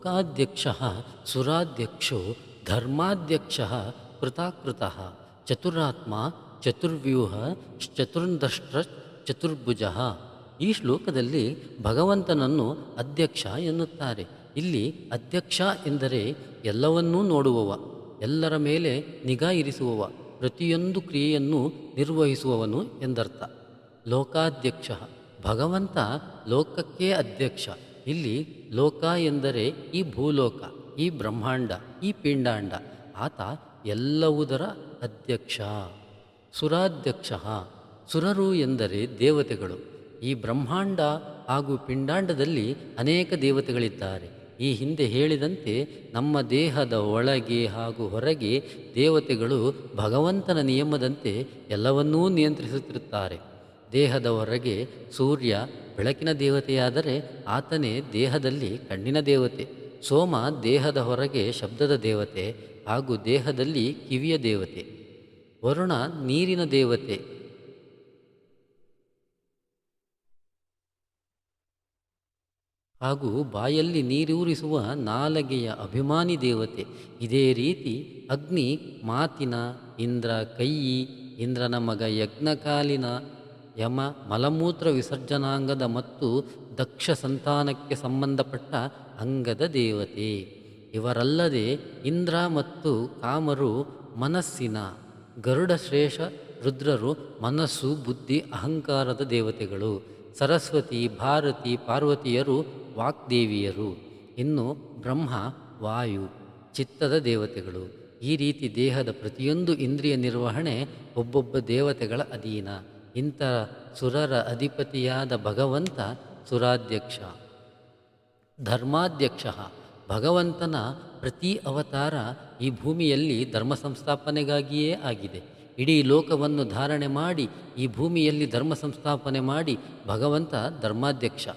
ಲೋಕಾಧ್ಯಕ್ಷ ಸುರಾಧ್ಯಕ್ಷೋ ಧರ್ಮಾಧ್ಯಕ್ಷ ಕೃತಾಕೃತಃ ಚತುರಾತ್ಮ ಚತುರ್ವ್ಯೂಹ ಚತುರ್ದಷ್ಟ್ರ ಚತುರ್ಭುಜ. ಈ ಶ್ಲೋಕದಲ್ಲಿ ಭಗವಂತನನ್ನು ಅಧ್ಯಕ್ಷ ಎನ್ನುತ್ತಾರೆ. ಇಲ್ಲಿ ಅಧ್ಯಕ್ಷ ಎಂದರೆ ಎಲ್ಲವನ್ನೂ ನೋಡುವವ, ಎಲ್ಲರ ಮೇಲೆ ನಿಗಾ ಇರಿಸುವವ, ಪ್ರತಿಯೊಂದು ಕ್ರಿಯೆಯನ್ನು ನಿರ್ವಹಿಸುವವನು ಎಂದರ್ಥ. ಲೋಕಾಧ್ಯಕ್ಷ ಭಗವಂತ ಲೋಕಕ್ಕೆ ಅಧ್ಯಕ್ಷ. ಇಲ್ಲಿ ಲೋಕ ಎಂದರೆ ಈ ಭೂಲೋಕ, ಈ ಬ್ರಹ್ಮಾಂಡ, ಈ ಪಿಂಡಾಂಡ. ಆತ ಎಲ್ಲವುದರ ಅಧ್ಯಕ್ಷ. ಸುರಾಧ್ಯಕ್ಷ ಸುರರು ಎಂದರೆ ದೇವತೆಗಳು. ಈ ಬ್ರಹ್ಮಾಂಡ ಹಾಗೂ ಪಿಂಡಾಂಡದಲ್ಲಿ ಅನೇಕ ದೇವತೆಗಳಿದ್ದಾರೆ. ಈ ಹಿಂದೆ ಹೇಳಿದಂತೆ ನಮ್ಮ ದೇಹದ ಒಳಗೆ ಹಾಗೂ ಹೊರಗೆ ದೇವತೆಗಳು ಭಗವಂತನ ನಿಯಮದಂತೆ ಎಲ್ಲವನ್ನೂ ನಿಯಂತ್ರಿಸುತ್ತಿರುತ್ತಾರೆ. ದೇಹದ ಹೊರಗೆ ಸೂರ್ಯ ಬೆಳಕಿನ ದೇವತೆಯಾದರೆ ಆತನೇ ದೇಹದಲ್ಲಿ ಕಣ್ಣಿನ ದೇವತೆ. ಸೋಮ ದೇಹದ ಹೊರಗೆ ಶಬ್ದದ ದೇವತೆ ಹಾಗೂ ದೇಹದಲ್ಲಿ ಕಿವಿಯ ದೇವತೆ. ವರುಣ ನೀರಿನ ದೇವತೆ ಹಾಗೂ ಬಾಯಲ್ಲಿ ನೀರೂರಿಸುವ ನಾಲಗೆಯ ಅಭಿಮಾನಿ ದೇವತೆ. ಇದೇ ರೀತಿ ಅಗ್ನಿ ಮಾತಿನ, ಇಂದ್ರ ಕೈಯಿ, ಇಂದ್ರನ ಮಗ ಯಜ್ಞಕಾಲಿನ, ಯಮ ಮಲಮೂತ್ರ ವಿಸರ್ಜನಾಂಗದ ಮತ್ತು ದಕ್ಷ ಸಂತಾನಕ್ಕೆ ಸಂಬಂಧಪಟ್ಟ ಅಂಗದ ದೇವತೆ. ಇವರಲ್ಲದೆ ಇಂದ್ರ ಮತ್ತು ಕಾಮರು ಮನಸ್ಸಿನ, ಗರುಡಶ್ರೇಷ್ಠ ರುದ್ರರು ಮನಸ್ಸು ಬುದ್ಧಿ ಅಹಂಕಾರದ ದೇವತೆಗಳು. ಸರಸ್ವತಿ ಭಾರತಿ ಪಾರ್ವತಿಯರು ವಾಗ್ದೇವಿಯರು. ಇನ್ನು ಬ್ರಹ್ಮ ವಾಯು ಚಿತ್ತದ ದೇವತೆಗಳು. ಈ ರೀತಿ ದೇಹದ ಪ್ರತಿಯೊಂದು ಇಂದ್ರಿಯ ನಿರ್ವಹಣೆ ಒಬ್ಬೊಬ್ಬ ದೇವತೆಗಳ ಅಧೀನ. ಇಂಥ ಸುರರ ಅಧಿಪತಿಯಾದ ಭಗವಂತ ಸುರಾಧ್ಯಕ್ಷ. ಧರ್ಮಾಧ್ಯಕ್ಷ ಭಗವಂತನ ಪ್ರತಿ ಅವತಾರ ಈ ಭೂಮಿಯಲ್ಲಿ ಧರ್ಮ ಸಂಸ್ಥಾಪನೆಗಾಗಿಯೇ ಆಗಿದೆ. ಇಡೀ ಲೋಕವನ್ನು ಧಾರಣೆ ಮಾಡಿ ಈ ಭೂಮಿಯಲ್ಲಿ ಧರ್ಮ ಸಂಸ್ಥಾಪನೆ ಮಾಡಿ ಭಗವಂತ ಧರ್ಮಾಧ್ಯಕ್ಷ.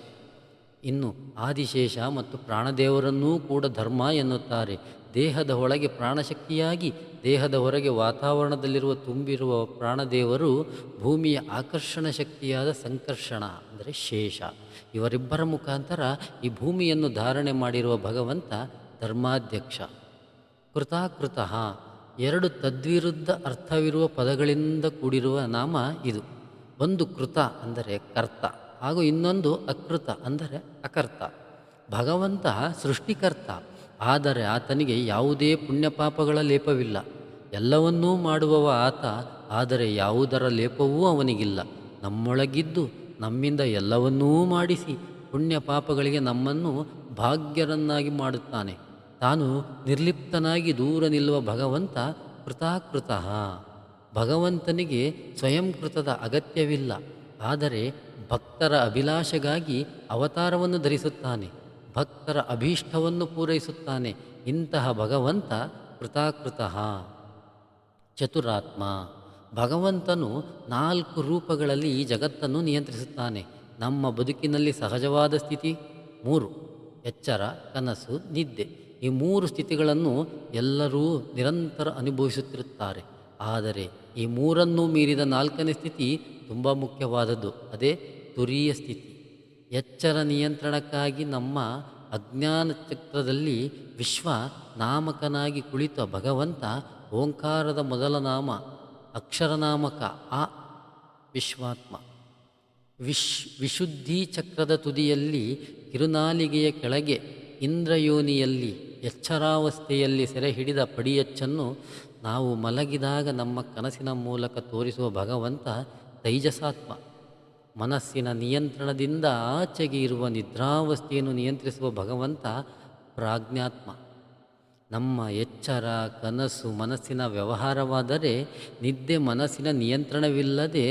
ಇನ್ನು ಆದಿಶೇಷ ಮತ್ತು ಪ್ರಾಣದೇವರನ್ನೂ ಕೂಡ ಧರ್ಮ ಎನ್ನುತ್ತಾರೆ. ದೇಹದ ಒಳಗೆ ಪ್ರಾಣಶಕ್ತಿಯಾಗಿ ದೇಹದ ಹೊರಗೆ ವಾತಾವರಣದಲ್ಲಿರುವ ತುಂಬಿರುವ ಪ್ರಾಣದೇವರು ಭೂಮಿಯ ಆಕರ್ಷಣ ಶಕ್ತಿಯಾದ ಸಂಕರ್ಷಣ ಅಂದರೆ ಶೇಷ. ಇವರಿಬ್ಬರ ಮುಖಾಂತರ ಈ ಭೂಮಿಯನ್ನು ಧಾರಣೆ ಮಾಡಿರುವ ಭಗವಂತ ಧರ್ಮಾಧ್ಯಕ್ಷ. ಕೃತಾಕೃತಃ ಎರಡು ತದ್ವಿರುದ್ಧ ಅರ್ಥವಿರುವ ಪದಗಳಿಂದ ಕೂಡಿರುವ ನಾಮ ಇದು. ಒಂದು ಕೃತ ಅಂದರೆ ಕರ್ತ ಹಾಗೂ ಇನ್ನೊಂದು ಅಕೃತ ಅಂದರೆ ಅಕರ್ತ. ಭಗವಂತ ಸೃಷ್ಟಿಕರ್ತ, ಆದರೆ ಆತನಿಗೆ ಯಾವುದೇ ಪುಣ್ಯಪಾಪಗಳ ಲೇಪವಿಲ್ಲ. ಎಲ್ಲವನ್ನೂ ಮಾಡುವವ ಆತ, ಆದರೆ ಯಾವುದರ ಲೇಪವೂ ಅವನಿಗಿಲ್ಲ. ನಮ್ಮೊಳಗಿದ್ದು ನಮ್ಮಿಂದ ಎಲ್ಲವನ್ನೂ ಮಾಡಿಸಿ ಪುಣ್ಯ ಪಾಪಗಳಿಗೆ ನಮ್ಮನ್ನು ಭಾಗ್ಯರನ್ನಾಗಿ ಮಾಡುತ್ತಾನೆ. ತಾನು ನಿರ್ಲಿಪ್ತನಾಗಿ ದೂರ ನಿಲ್ಲುವ ಭಗವಂತ ಕೃತಾಕೃತಃ. ಭಗವಂತನಿಗೆ ಸ್ವಯಂಕೃತದ ಅಗತ್ಯವಿಲ್ಲ, ಆದರೆ ಭಕ್ತರ ಅಭಿಲಾಷೆಗಾಗಿ ಅವತಾರವನ್ನು ಧರಿಸುತ್ತಾನೆ, ಭಕ್ತರ ಅಭೀಷ್ಟವನ್ನು ಪೂರೈಸುತ್ತಾನೆ. ಇಂತಹ ಭಗವಂತ ಕೃತಾಕೃತಃ. ಚತುರಾತ್ಮ ಭಗವಂತನು 4 ರೂಪಗಳಲ್ಲಿ ಈ ಜಗತ್ತನ್ನು ನಿಯಂತ್ರಿಸುತ್ತಾನೆ. ನಮ್ಮ ಬದುಕಿನಲ್ಲಿ ಸಹಜವಾದ ಸ್ಥಿತಿ 3: ಎಚ್ಚರ, ಕನಸು, ನಿದ್ದೆ. ಈ 3 ಸ್ಥಿತಿಗಳನ್ನು ಎಲ್ಲರೂ ನಿರಂತರ ಅನುಭವಿಸುತ್ತಿರುತ್ತಾರೆ. ಆದರೆ ಈ 3ನ್ನೂ ಮೀರಿದ 4ನೇ ಸ್ಥಿತಿ ತುಂಬ ಮುಖ್ಯವಾದದ್ದು. ಅದೇ ತುರೀಯ ಸ್ಥಿತಿ. ಎಚ್ಚರ ನಿಯಂತ್ರಣಕ್ಕಾಗಿ ನಮ್ಮ ಅಜ್ಞಾನ ಚಕ್ರದಲ್ಲಿ ವಿಶ್ವ ನಾಮಕನಾಗಿ ಕುಳಿತ ಭಗವಂತ ಓಂಕಾರದ ಮೊದಲ ನಾಮ ಅಕ್ಷರನಾಮಕ ಆ ವಿಶ್ವಾತ್ಮ. ವಿಶುದ್ಧಿ ಚಕ್ರದ ತುದಿಯಲ್ಲಿ ಕಿರುನಾಲಿಗೆಯ ಕೆಳಗೆ ಇಂದ್ರಯೋನಿಯಲ್ಲಿ ಎಚ್ಚರಾವಸ್ಥೆಯಲ್ಲಿ ಸೆರೆ ಹಿಡಿದ ಪಡಿಯಚ್ಚನ್ನು ನಾವು ಮಲಗಿದಾಗ ನಮ್ಮ ಕನಸಿನ ಮೂಲಕ ತೋರಿಸುವ ಭಗವಂತ ತೈಜಸಾತ್ಮ. ಮನಸ್ಸಿನ ನಿಯಂತ್ರಣದಿಂದ ಆಚೆಗೆ ಇರುವ ನಿದ್ರಾವಸ್ಥೆಯನ್ನು ನಿಯಂತ್ರಿಸುವ ಭಗವಂತ ಪ್ರಾಜ್ಞಾತ್ಮ. ನಮ್ಮ ಎಚ್ಚರ ಕನಸು ಮನಸ್ಸಿನ ವ್ಯವಹಾರವಾದರೆ, ನಿದ್ದೆ ಮನಸ್ಸಿನ ನಿಯಂತ್ರಣವಿಲ್ಲದೆ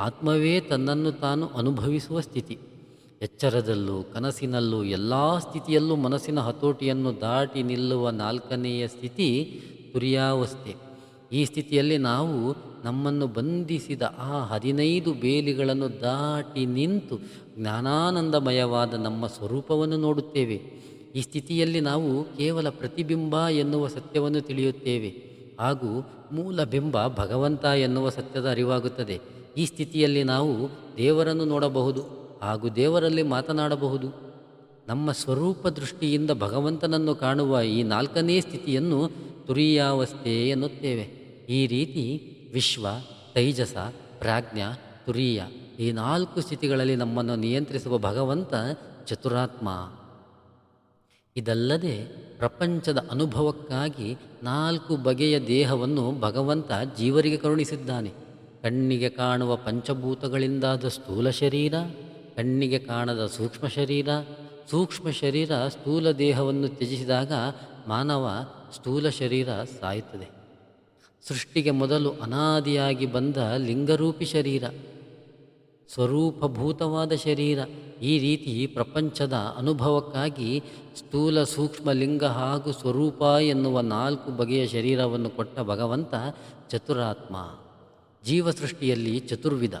ಆತ್ಮವೇ ತನ್ನನ್ನು ತಾನು ಅನುಭವಿಸುವ ಸ್ಥಿತಿ. ಎಚ್ಚರದಲ್ಲೂ ಕನಸಿನಲ್ಲೂ ಎಲ್ಲ ಸ್ಥಿತಿಯಲ್ಲೂ ಮನಸ್ಸಿನ ಹತೋಟಿಯನ್ನು ದಾಟಿ ನಿಲ್ಲುವ 4ನೆಯ ಸ್ಥಿತಿ ತುರಿಯಾವಸ್ಥೆ. ಈ ಸ್ಥಿತಿಯಲ್ಲಿ ನಾವು ನಮ್ಮನ್ನು ಬಂಧಿಸಿದ ಆ 15 ಬೇಲಿಗಳನ್ನು ದಾಟಿ ನಿಂತು ಜ್ಞಾನಾನಂದಮಯವಾದ ನಮ್ಮ ಸ್ವರೂಪವನ್ನು ನೋಡುತ್ತೇವೆ. ಈ ಸ್ಥಿತಿಯಲ್ಲಿ ನಾವು ಕೇವಲ ಪ್ರತಿಬಿಂಬ ಎನ್ನುವ ಸತ್ಯವನ್ನು ತಿಳಿಯುತ್ತೇವೆ ಹಾಗೂ ಮೂಲ ಬಿಂಬ ಭಗವಂತ ಎನ್ನುವ ಸತ್ಯದ ಅರಿವಾಗುತ್ತದೆ. ಈ ಸ್ಥಿತಿಯಲ್ಲಿ ನಾವು ದೇವರನ್ನು ನೋಡಬಹುದು ಹಾಗೂ ದೇವರಲ್ಲಿ ಮಾತನಾಡಬಹುದು. ನಮ್ಮ ಸ್ವರೂಪ ದೃಷ್ಟಿಯಿಂದ ಭಗವಂತನನ್ನು ಕಾಣುವ ಈ ನಾಲ್ಕನೇ ಸ್ಥಿತಿಯನ್ನು ತುರೀಯಾವಸ್ಥೆ ಎನ್ನುತ್ತೇವೆ. ಈ ರೀತಿ ವಿಶ್ವ, ತೈಜಸ, ಪ್ರಾಜ್ಞ, ತುರೀಯ ಈ 4 ಸ್ಥಿತಿಗಳಲ್ಲಿ ನಮ್ಮನ್ನು ನಿಯಂತ್ರಿಸುವ ಭಗವಂತ ಚತುರಾತ್ಮ. ಇದಲ್ಲದೆ ಪ್ರಪಂಚದ ಅನುಭವಕ್ಕಾಗಿ 4 ಬಗೆಯ ದೇಹವನ್ನು ಭಗವಂತ ಜೀವರಿಗೆ ಕರುಣಿಸಿದ್ದಾನೆ. ಕಣ್ಣಿಗೆ ಕಾಣುವ ಪಂಚಭೂತಗಳಿಂದಾದ ಸ್ಥೂಲ ಶರೀರ, ಕಣ್ಣಿಗೆ ಕಾಣದ ಸೂಕ್ಷ್ಮ ಶರೀರ. ಸೂಕ್ಷ್ಮ ಶರೀರ ಸ್ಥೂಲ ದೇಹವನ್ನು ತ್ಯಜಿಸಿದಾಗ ಮಾನವ ಸ್ಥೂಲ ಶರೀರ ಸಾಯುತ್ತದೆ. ಸೃಷ್ಟಿಗೆ ಮೊದಲು ಅನಾದಿಯಾಗಿ ಬಂದ ಲಿಂಗರೂಪಿ ಶರೀರ, ಸ್ವರೂಪಭೂತವಾದ ಶರೀರ. ಈ ರೀತಿ ಪ್ರಪಂಚದ ಅನುಭವಕ್ಕಾಗಿ ಸ್ಥೂಲ, ಸೂಕ್ಷ್ಮ, ಲಿಂಗ ಹಾಗೂ ಸ್ವರೂಪ ಎನ್ನುವ 4 ಬಗೆಯ ಶರೀರವನ್ನು ಕೊಟ್ಟ ಭಗವಂತ ಚತುರಾತ್ಮ. ಜೀವಸೃಷ್ಟಿಯಲ್ಲಿ ಚತುರ್ವಿಧ: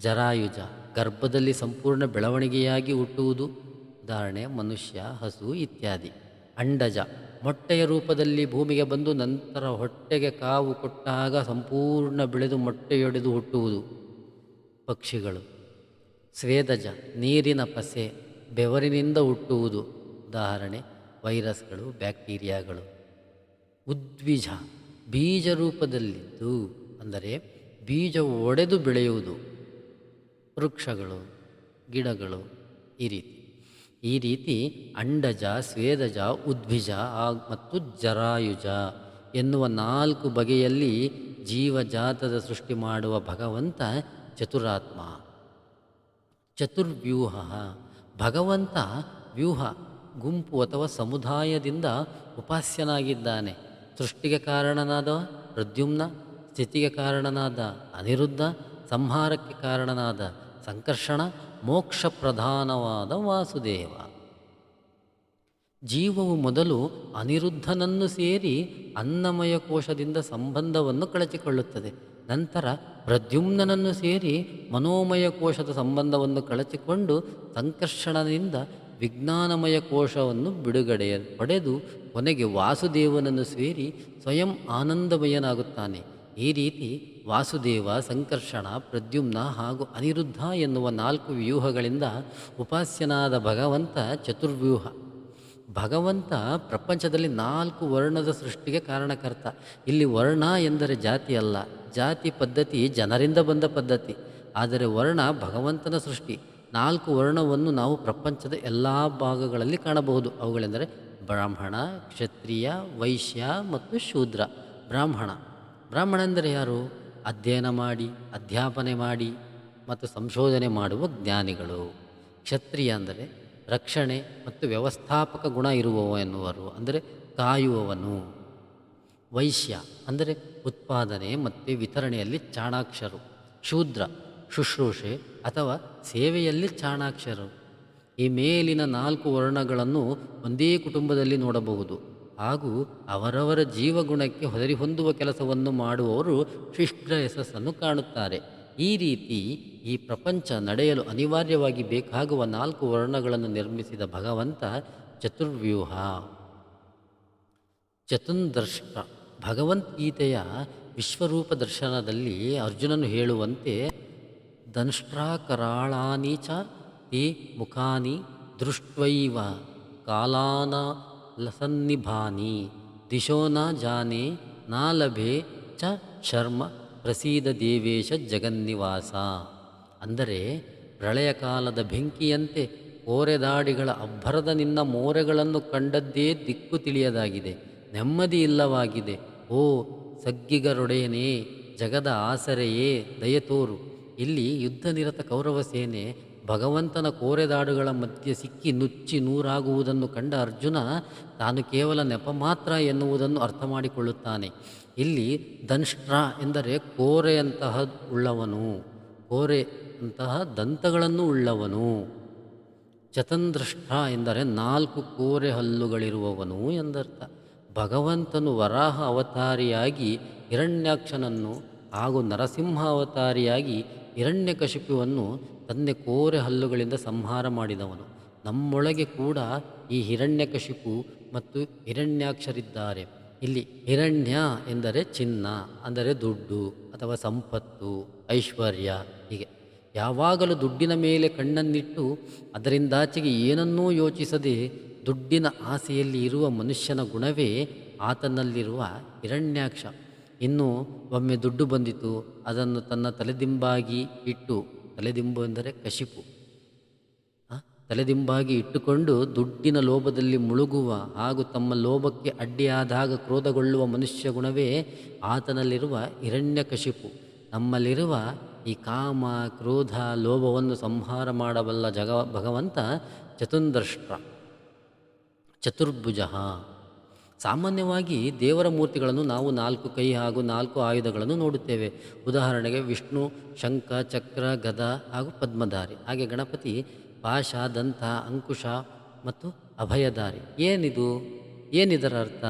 ಜರಾಯುಜ, ಗರ್ಭದಲ್ಲಿ ಸಂಪೂರ್ಣ ಬೆಳವಣಿಗೆಯಾಗಿ ಹುಟ್ಟುವುದು, ಉದಾಹರಣೆ ಮನುಷ್ಯ, ಹಸು ಇತ್ಯಾದಿ. ಅಂಡಜ, ಮೊಟ್ಟೆಯ ರೂಪದಲ್ಲಿ ಭೂಮಿಗೆ ಬಂದು ನಂತರ ಹೊಟ್ಟೆಗೆ ಕಾವು ಕೊಟ್ಟಾಗ ಸಂಪೂರ್ಣ ಬೆಳೆದು ಮೊಟ್ಟೆಯೊಡೆದು ಹುಟ್ಟುವುದು, ಪಕ್ಷಿಗಳು. ಸ್ವೇದಜ, ನೀರಿನ ಪಸೆ, ಬೆವರಿನಿಂದ ಹುಟ್ಟುವುದು, ಉದಾಹರಣೆ ವೈರಸ್ಗಳು, ಬ್ಯಾಕ್ಟೀರಿಯಾಗಳು. ಉದ್ವಿಜ, ಬೀಜ ರೂಪದಲ್ಲಿದ್ದು, ಅಂದರೆ ಬೀಜ ಒಡೆದು ಬೆಳೆಯುವುದು, ವೃಕ್ಷಗಳು, ಗಿಡಗಳು. ಈ ರೀತಿ ಅಂಡಜ, ಸ್ವೇದಜ, ಉದ್ವಿಜ ಮತ್ತು ಜರಾಯುಜ ಎನ್ನುವ 4 ಬಗೆಯಲ್ಲಿ ಜೀವಜಾತದ ಸೃಷ್ಟಿ ಮಾಡುವ ಭಗವಂತ ಚತುರಾತ್ಮ. ಚತುರ್ವ್ಯೂಹ, ಭಗವಂತ ವ್ಯೂಹ, ಗುಂಪು ಅಥವಾ ಸಮುದಾಯದಿಂದ ಉಪಾಸ್ಯನಾಗಿದ್ದಾನೆ. ಸೃಷ್ಟಿಗೆ ಕಾರಣನಾದ ಪ್ರದ್ಯುಮ್ನ, ಸ್ಥಿತಿಗೆ ಕಾರಣನಾದ ಅನಿರುದ್ಧ, ಸಂಹಾರಕ್ಕೆ ಕಾರಣನಾದ ಸಂಕರ್ಷಣ, ಮೋಕ್ಷ ಪ್ರಧಾನವಾದ ವಾಸುದೇವ. ಜೀವವು ಮೊದಲು ಅನಿರುದ್ಧನನ್ನು ಸೇರಿ ಅನ್ನಮಯ ಕೋಶದಿಂದ ಸಂಬಂಧವನ್ನು ಕಳಚಿಕೊಳ್ಳುತ್ತದೆ. ನಂತರ ಪ್ರದ್ಯುಮ್ನನನ್ನು ಸೇರಿ ಮನೋಮಯ ಕೋಶದ ಸಂಬಂಧವನ್ನು ಕಳಚಿಕೊಂಡು ಸಂಕರ್ಷಣದಿಂದ ವಿಜ್ಞಾನಮಯ ಕೋಶವನ್ನು ಬಿಡುಗಡೆ ಪಡೆದು ಕೊನೆಗೆ ವಾಸುದೇವನನ್ನು ಸೇರಿ ಸ್ವಯಂ ಆನಂದಮಯನಾಗುತ್ತಾನೆ. ಈ ರೀತಿ ವಾಸುದೇವ, ಸಂಕರ್ಷಣ, ಪ್ರದ್ಯುಮ್ನ ಹಾಗೂ ಅನಿರುದ್ಧ ಎನ್ನುವ 4 ವ್ಯೂಹಗಳಿಂದ ಉಪಾಸ್ಯನಾದ ಭಗವಂತ ಚತುರ್ವ್ಯೂಹ. ಭಗವಂತ ಪ್ರಪಂಚದಲ್ಲಿ 4 ವರ್ಣದ ಸೃಷ್ಟಿಗೆ ಕಾರಣಕರ್ತ. ಇಲ್ಲಿ ವರ್ಣ ಎಂದರೆ ಜಾತಿ ಅಲ್ಲ. ಜಾತಿ ಪದ್ಧತಿ ಜನರಿಂದ ಬಂದ ಪದ್ಧತಿ. ಆದರೆ ವರ್ಣ ಭಗವಂತನ ಸೃಷ್ಟಿ. 4 ವರ್ಣವನ್ನು ನಾವು ಪ್ರಪಂಚದ ಎಲ್ಲ ಭಾಗಗಳಲ್ಲಿ ಕಾಣಬಹುದು. ಅವುಗಳೆಂದರೆ ಬ್ರಾಹ್ಮಣ, ಕ್ಷತ್ರಿಯ, ವೈಶ್ಯ ಮತ್ತು ಶೂದ್ರ. ಬ್ರಾಹ್ಮಣ ಎಂದರೆ ಯಾರು? ಅಧ್ಯಯನ ಮಾಡಿ, ಅಧ್ಯಾಪನೆ ಮಾಡಿ ಮತ್ತು ಸಂಶೋಧನೆ ಮಾಡುವ ಜ್ಞಾನಿಗಳು. ಕ್ಷತ್ರಿಯ ಅಂದರೆ ರಕ್ಷಣೆ ಮತ್ತು ವ್ಯವಸ್ಥಾಪಕ ಗುಣ ಇರುವವ ಎನ್ನುವರು, ಅಂದರೆ ಕಾಯುವವನು. ವೈಶ್ಯ ಅಂದರೆ ಉತ್ಪಾದನೆ ಮತ್ತು ವಿತರಣೆಯಲ್ಲಿ ಚಾಣಾಕ್ಷರು. ಶೂದ್ರ ಶುಶ್ರೂಷೆ ಅಥವಾ ಸೇವೆಯಲ್ಲಿ ಚಾಣಾಕ್ಷರು. ಈ ಮೇಲಿನ 4 ವರ್ಣಗಳನ್ನು ಒಂದೇ ಕುಟುಂಬದಲ್ಲಿ ನೋಡಬಹುದು. ಹಾಗೂ ಅವರವರ ಜೀವಗುಣಕ್ಕೆ ಹೊಂದುವ ಕೆಲಸವನ್ನು ಮಾಡುವವರು ಶೀಘ್ರ ಯಶಸ್ಸನ್ನು ಕಾಣುತ್ತಾರೆ. ಈ ರೀತಿ ಈ ಪ್ರಪಂಚ ನಡೆಯಲು ಅನಿವಾರ್ಯವಾಗಿ ಬೇಕಾಗುವ 4 ವರ್ಣಗಳನ್ನು ನಿರ್ಮಿಸಿದ ಭಗವಂತ ಚತುರ್ವ್ಯೂಹ. ಚತುರ್ದೃಷ್ಟ, ಭಗವದ್ಗೀತೆಯ ವಿಶ್ವರೂಪ ದರ್ಶನದಲ್ಲಿ ಅರ್ಜುನನು ಹೇಳುವಂತೆ ದಂಷ್ಟ್ರಾಕರಾಳಾನಿ ಚ ತೇ ಮುಖಾನಿ ದೃಷ್ಟ್ವೈವ ಕಾಲಾನ ಲಸನ್ನಿಭಾನಿ ದಿಶೋ ನ ಜಾನೆ ನಾ ಲಭೆ ಚ ಶರ್ಮ ಪ್ರಸೀದ ದೇವೇಶ ಜಗನ್ನಿವಾಸ. ಅಂದರೆ ಪ್ರಳಯ ಕಾಲದ ಬೆಂಕಿಯಂತೆ ಕೋರೆದಾಡಿಗಳ ಅಬ್ಬರದ ನಿನ್ನ ಮೋರೆಗಳನ್ನು ಕಂಡದ್ದೇ ದಿಕ್ಕು ತಿಳಿಯದಾಗಿದೆ, ನೆಮ್ಮದಿ ಇಲ್ಲವಾಗಿದೆ. ಓ ಸಗ್ಗಿಗರೊಡೆಯನೇ, ಜಗದ ಆಸರೆಯೇ, ದಯತೋರು. ಇಲ್ಲಿ ಯುದ್ಧ ನಿರತ ಕೌರವ ಸೇನೆ ಭಗವಂತನ ಕೋರೆದಾಡುಗಳ ಮಧ್ಯೆ ಸಿಕ್ಕಿ ನುಚ್ಚಿ ನೂರಾಗುವುದನ್ನು ಕಂಡ ಅರ್ಜುನ ತಾನು ಕೇವಲ ನೆಪ ಮಾತ್ರ ಎನ್ನುವುದನ್ನು ಅರ್ಥ ಮಾಡಿಕೊಳ್ಳುತ್ತಾನೆ. ಇಲ್ಲಿ ದಂಷ್ಟ್ರ ಎಂದರೆ ಕೋರೆಯಂತಹ ಉಳ್ಳವನು, ಕೋರೆಯಂತಹ ದಂತಗಳನ್ನು ಉಳ್ಳವನು. ಚತಂದ್ರಷ್ಟ್ರ ಎಂದರೆ 4 ಕೋರೆ ಹಲ್ಲುಗಳಿರುವವನು ಎಂದರ್ಥ. ಭಗವಂತನು ವರಾಹ ಅವತಾರಿಯಾಗಿ ಹಿರಣ್ಯಾಕ್ಷನನ್ನು ಹಾಗೂ ನರಸಿಂಹ ಅವತಾರಿಯಾಗಿ ಹಿರಣ್ಯಕಶಿಪುವನ್ನು ತನ್ನ ಕೋರೆ ಹಲ್ಲುಗಳಿಂದ ಸಂಹಾರ ಮಾಡಿದವನು. ನಮ್ಮೊಳಗೆ ಕೂಡ ಈ ಹಿರಣ್ಯಕಶಿಪು ಮತ್ತು ಹಿರಣ್ಯಾಕ್ಷರಿದ್ದಾರೆ. ಇಲ್ಲಿ ಹಿರಣ್ಯ ಎಂದರೆ ಚಿನ್ನ, ಅಂದರೆ ದುಡ್ಡು ಅಥವಾ ಸಂಪತ್ತು, ಐಶ್ವರ್ಯ. ಹೀಗೆ ಯಾವಾಗಲೂ ದುಡ್ಡಿನ ಮೇಲೆ ಕಣ್ಣನ್ನಿಟ್ಟು ಅದರಿಂದಾಚೆಗೆ ಏನನ್ನೂ ಯೋಚಿಸದೆ ದುಡ್ಡಿನ ಆಸೆಯಲ್ಲಿ ಇರುವ ಮನುಷ್ಯನ ಗುಣವೇ ಆತನಲ್ಲಿರುವ ಹಿರಣ್ಯಾಕ್ಷ. ಇನ್ನು ಒಮ್ಮೆ ದುಡ್ಡು ಬಂದಿತು, ಅದನ್ನು ತನ್ನ ತಲೆದಿಂಬಾಗಿ ಇಟ್ಟು, ತಲೆದಿಂಬು ಎಂದರೆ ಕಶಿಪು, ತಲೆದಿಂಬಾಗಿ ಇಟ್ಟುಕೊಂಡು ದುಡ್ಡಿನ ಲೋಭದಲ್ಲಿ ಮುಳುಗುವ ಹಾಗೂ ತಮ್ಮ ಲೋಭಕ್ಕೆ ಅಡ್ಡಿಯಾದಾಗ ಕ್ರೋಧಗೊಳ್ಳುವ ಮನುಷ್ಯ ಗುಣವೇ ಆತನಲ್ಲಿರುವ ಹಿರಣ್ಯಕಶಿಪು. ನಮ್ಮಲ್ಲಿರುವ ಈ ಕಾಮ, ಕ್ರೋಧ, ಲೋಭವನ್ನು ಸಂಹಾರ ಮಾಡಬಲ್ಲ ಭಗವಂತ ಚತುರ್ದೃಷ್ಟ, ಚತುರ್ಭುಜ. ಸಾಮಾನ್ಯವಾಗಿ ದೇವರ ಮೂರ್ತಿಗಳನ್ನು ನಾವು 4 ಕೈ ಹಾಗೂ 4 ಆಯುಧಗಳನ್ನು ನೋಡುತ್ತೇವೆ. ಉದಾಹರಣೆಗೆ ವಿಷ್ಣು ಶಂಖ, ಚಕ್ರ, ಗದ ಹಾಗೂ ಪದ್ಮಧಾರಿ. ಹಾಗೆ ಗಣಪತಿ ಪಾಶ, ದಂತ, ಅಂಕುಶ ಮತ್ತು ಅಭಯಧಾರಿ. ಏನಿದರ ಅರ್ಥ?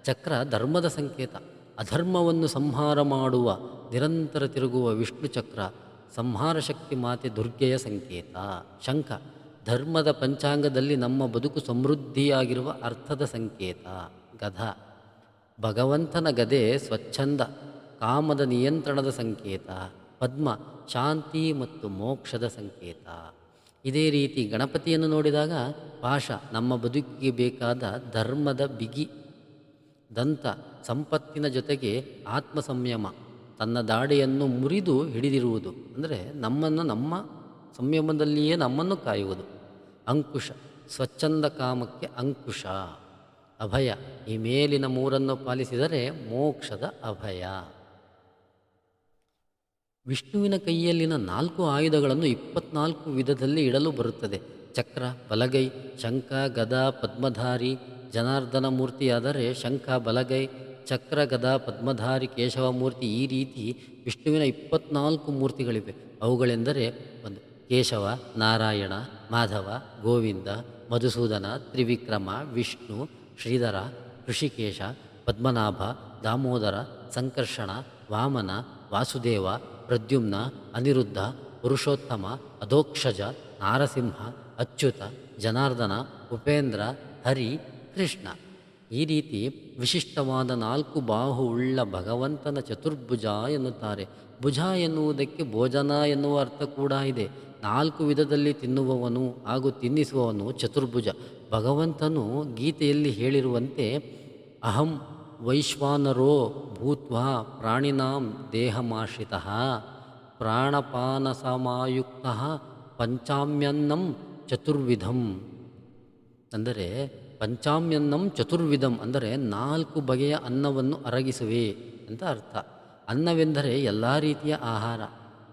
ಚಕ್ರ ಧರ್ಮದ ಸಂಕೇತ. ಅಧರ್ಮವನ್ನು ಸಂಹಾರ ಮಾಡುವ ನಿರಂತರ ತಿರುಗುವ ವಿಷ್ಣು ಚಕ್ರ ಸಂಹಾರ ಶಕ್ತಿ ಮಾತೆ ದುರ್ಗೆಯ ಸಂಕೇತ. ಶಂಖ ಧರ್ಮದ ಪಂಚಾಂಗದಲ್ಲಿ ನಮ್ಮ ಬದುಕು ಸಮೃದ್ಧಿಯಾಗಿರುವ ಅರ್ಥದ ಸಂಕೇತ. ಗದ ಭಗವಂತನ ಗದೆ ಸ್ವಚ್ಛಂದ ಕಾಮದ ನಿಯಂತ್ರಣದ ಸಂಕೇತ. ಪದ್ಮ ಶಾಂತಿ ಮತ್ತು ಮೋಕ್ಷದ ಸಂಕೇತ. ಇದೇ ರೀತಿ ಗಣಪತಿಯನ್ನು ನೋಡಿದಾಗ ಪಾಶ ನಮ್ಮ ಬದುಕಿಗೆ ಬೇಕಾದ ಧರ್ಮದ ಬಿಗಿ. ದಂತ ಸಂಪತ್ತಿನ ಜೊತೆಗೆ ಆತ್ಮ ಸಂಯಮ, ತನ್ನ ದಾಡೆಯನ್ನು ಮುರಿದು ಹಿಡಿದಿರುವುದು, ಅಂದರೆ ನಮ್ಮ ಸಂಯಮದಲ್ಲಿಯೇ ನಮ್ಮನ್ನು ಕಾಯುವುದು. ಅಂಕುಶ ಸ್ವಚ್ಛಂದ ಕಾಮಕ್ಕೆ ಅಂಕುಶ. ಅಭಯ ಈ ಮೇಲಿನ 3 ಪಾಲಿಸಿದರೆ ಮೋಕ್ಷದ ಅಭಯ. ವಿಷ್ಣುವಿನ ಕೈಯಲ್ಲಿನ 4 ಆಯುಧಗಳನ್ನು 24 ವಿಧದಲ್ಲಿ ಇಡಲು ಬರುತ್ತದೆ. ಚಕ್ರ ಬಲಗೈ, ಶಂಖ, ಗದ, ಪದ್ಮಧಾರಿ ಜನಾರ್ದನ ಮೂರ್ತಿಯಾದರೆ ಶಂಖ ಬಲಗೈ, ಚಕ್ರ, ಗದ, ಪದ್ಮಧಾರಿ ಕೇಶವ ಮೂರ್ತಿ. ಈ ರೀತಿ ವಿಷ್ಣುವಿನ 24 ಮೂರ್ತಿಗಳಿವೆ. ಅವುಗಳೆಂದರೆ 1 ಕೇಶವ, ನಾರಾಯಣ, ಮಾಧವ, ಗೋವಿಂದ, ಮಧುಸೂದನ, ತ್ರಿವಿಕ್ರಮ, ವಿಷ್ಣು, ಶ್ರೀಧರ, ಋಷಿಕೇಶ, ಪದ್ಮನಾಭ, ದಾಮೋದರ, ಸಂಕರ್ಷಣ, ವಾಮನ, ವಾಸುದೇವ, ಪ್ರದ್ಯುಮ್ನ, ಅನಿರುದ್ಧ, ಪುರುಷೋತ್ತಮ, ಅಧೋಕ್ಷಜ, ನಾರಸಿಂಹ, ಅಚ್ಯುತ, ಜನಾರ್ದನ, ಉಪೇಂದ್ರ, ಹರಿ, ಕೃಷ್ಣ. ಈ ರೀತಿ ವಿಶಿಷ್ಟವಾದ 4 ಬಾಹು ಉಳ್ಳ ಭಗವಂತನ ಚತುರ್ಭುಜ ಎನ್ನುತ್ತಾರೆ. ಭುಜ ಎನ್ನುವುದಕ್ಕೆ ಭೋಜನ ಎನ್ನುವ ಅರ್ಥ ಕೂಡ ಇದೆ. 4 ವಿಧದಲ್ಲಿ ತಿನ್ನುವವನು ಹಾಗೂ ತಿನ್ನಿಸುವವನು ಚತುರ್ಭುಜ. ಭಗವಂತನು ಗೀತೆಯಲ್ಲಿ ಹೇಳಿರುವಂತೆ ಅಹಂ ವೈಶ್ವಾನರೋ ಭೂತ್ವಾ ಪ್ರಾಣಿನಾಂ ದೇಹಮಾಶ್ರಿತಃ ಪ್ರಾಣಪಾನಸಮಾಯುಕ್ತಃ ಪಂಚಾಮ್ಯನ್ನಂ ಚತುರ್ವಿಧಂ. ಅಂದರೆ ಪಂಚಾಮ್ಯನ್ನಂ ಚತುರ್ವಿಧಂ ಅಂದರೆ 4 ಬಗೆಯ ಅನ್ನವನ್ನು ಅರಗಿಸುವೆ ಅಂತ ಅರ್ಥ. ಅನ್ನವೆಂದರೆ ಎಲ್ಲ ರೀತಿಯ ಆಹಾರ.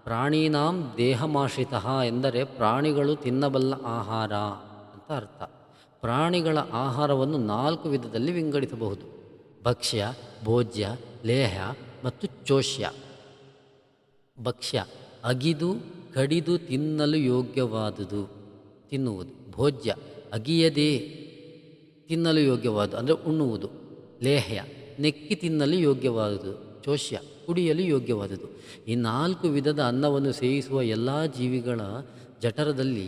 ಪ್ರಾಣೀನಾಂ ದೇಹಮಾಶ್ರಿತಃ ಎಂದರೆ ಪ್ರಾಣಿಗಳು ತಿನ್ನಬಲ್ಲ ಆಹಾರ ಅಂತ ಅರ್ಥ. ಪ್ರಾಣಿಗಳ ಆಹಾರವನ್ನು 4 ವಿಧದಲ್ಲಿ ವಿಂಗಡಿಸಬಹುದು: ಭಕ್ಷ್ಯ, ಭೋಜ್ಯ, ಲೇಹ್ಯ ಮತ್ತು ಚೋಷ್ಯ. ಭಕ್ಷ್ಯ ಅಗಿದು ಕಡಿದು ತಿನ್ನಲು ಯೋಗ್ಯವಾದುದು, ತಿನ್ನುವುದು. ಭೋಜ್ಯ ಅಗಿಯದೇ ತಿನ್ನಲು ಯೋಗ್ಯವಾದುದು, ಅಂದರೆ ಉಣ್ಣುವುದು. ಲೇಹ್ಯ ನೆಕ್ಕಿ ತಿನ್ನಲು ಯೋಗ್ಯವಾದುದು. ಚೋಷ್ಯ ಕುಡಿಯಲು ಯೋಗ್ಯವಾದುದು. ಈ 4 ವಿಧದ ಅನ್ನವನ್ನು ಸೇವಿಸುವ ಎಲ್ಲ ಜೀವಿಗಳ ಜಠರದಲ್ಲಿ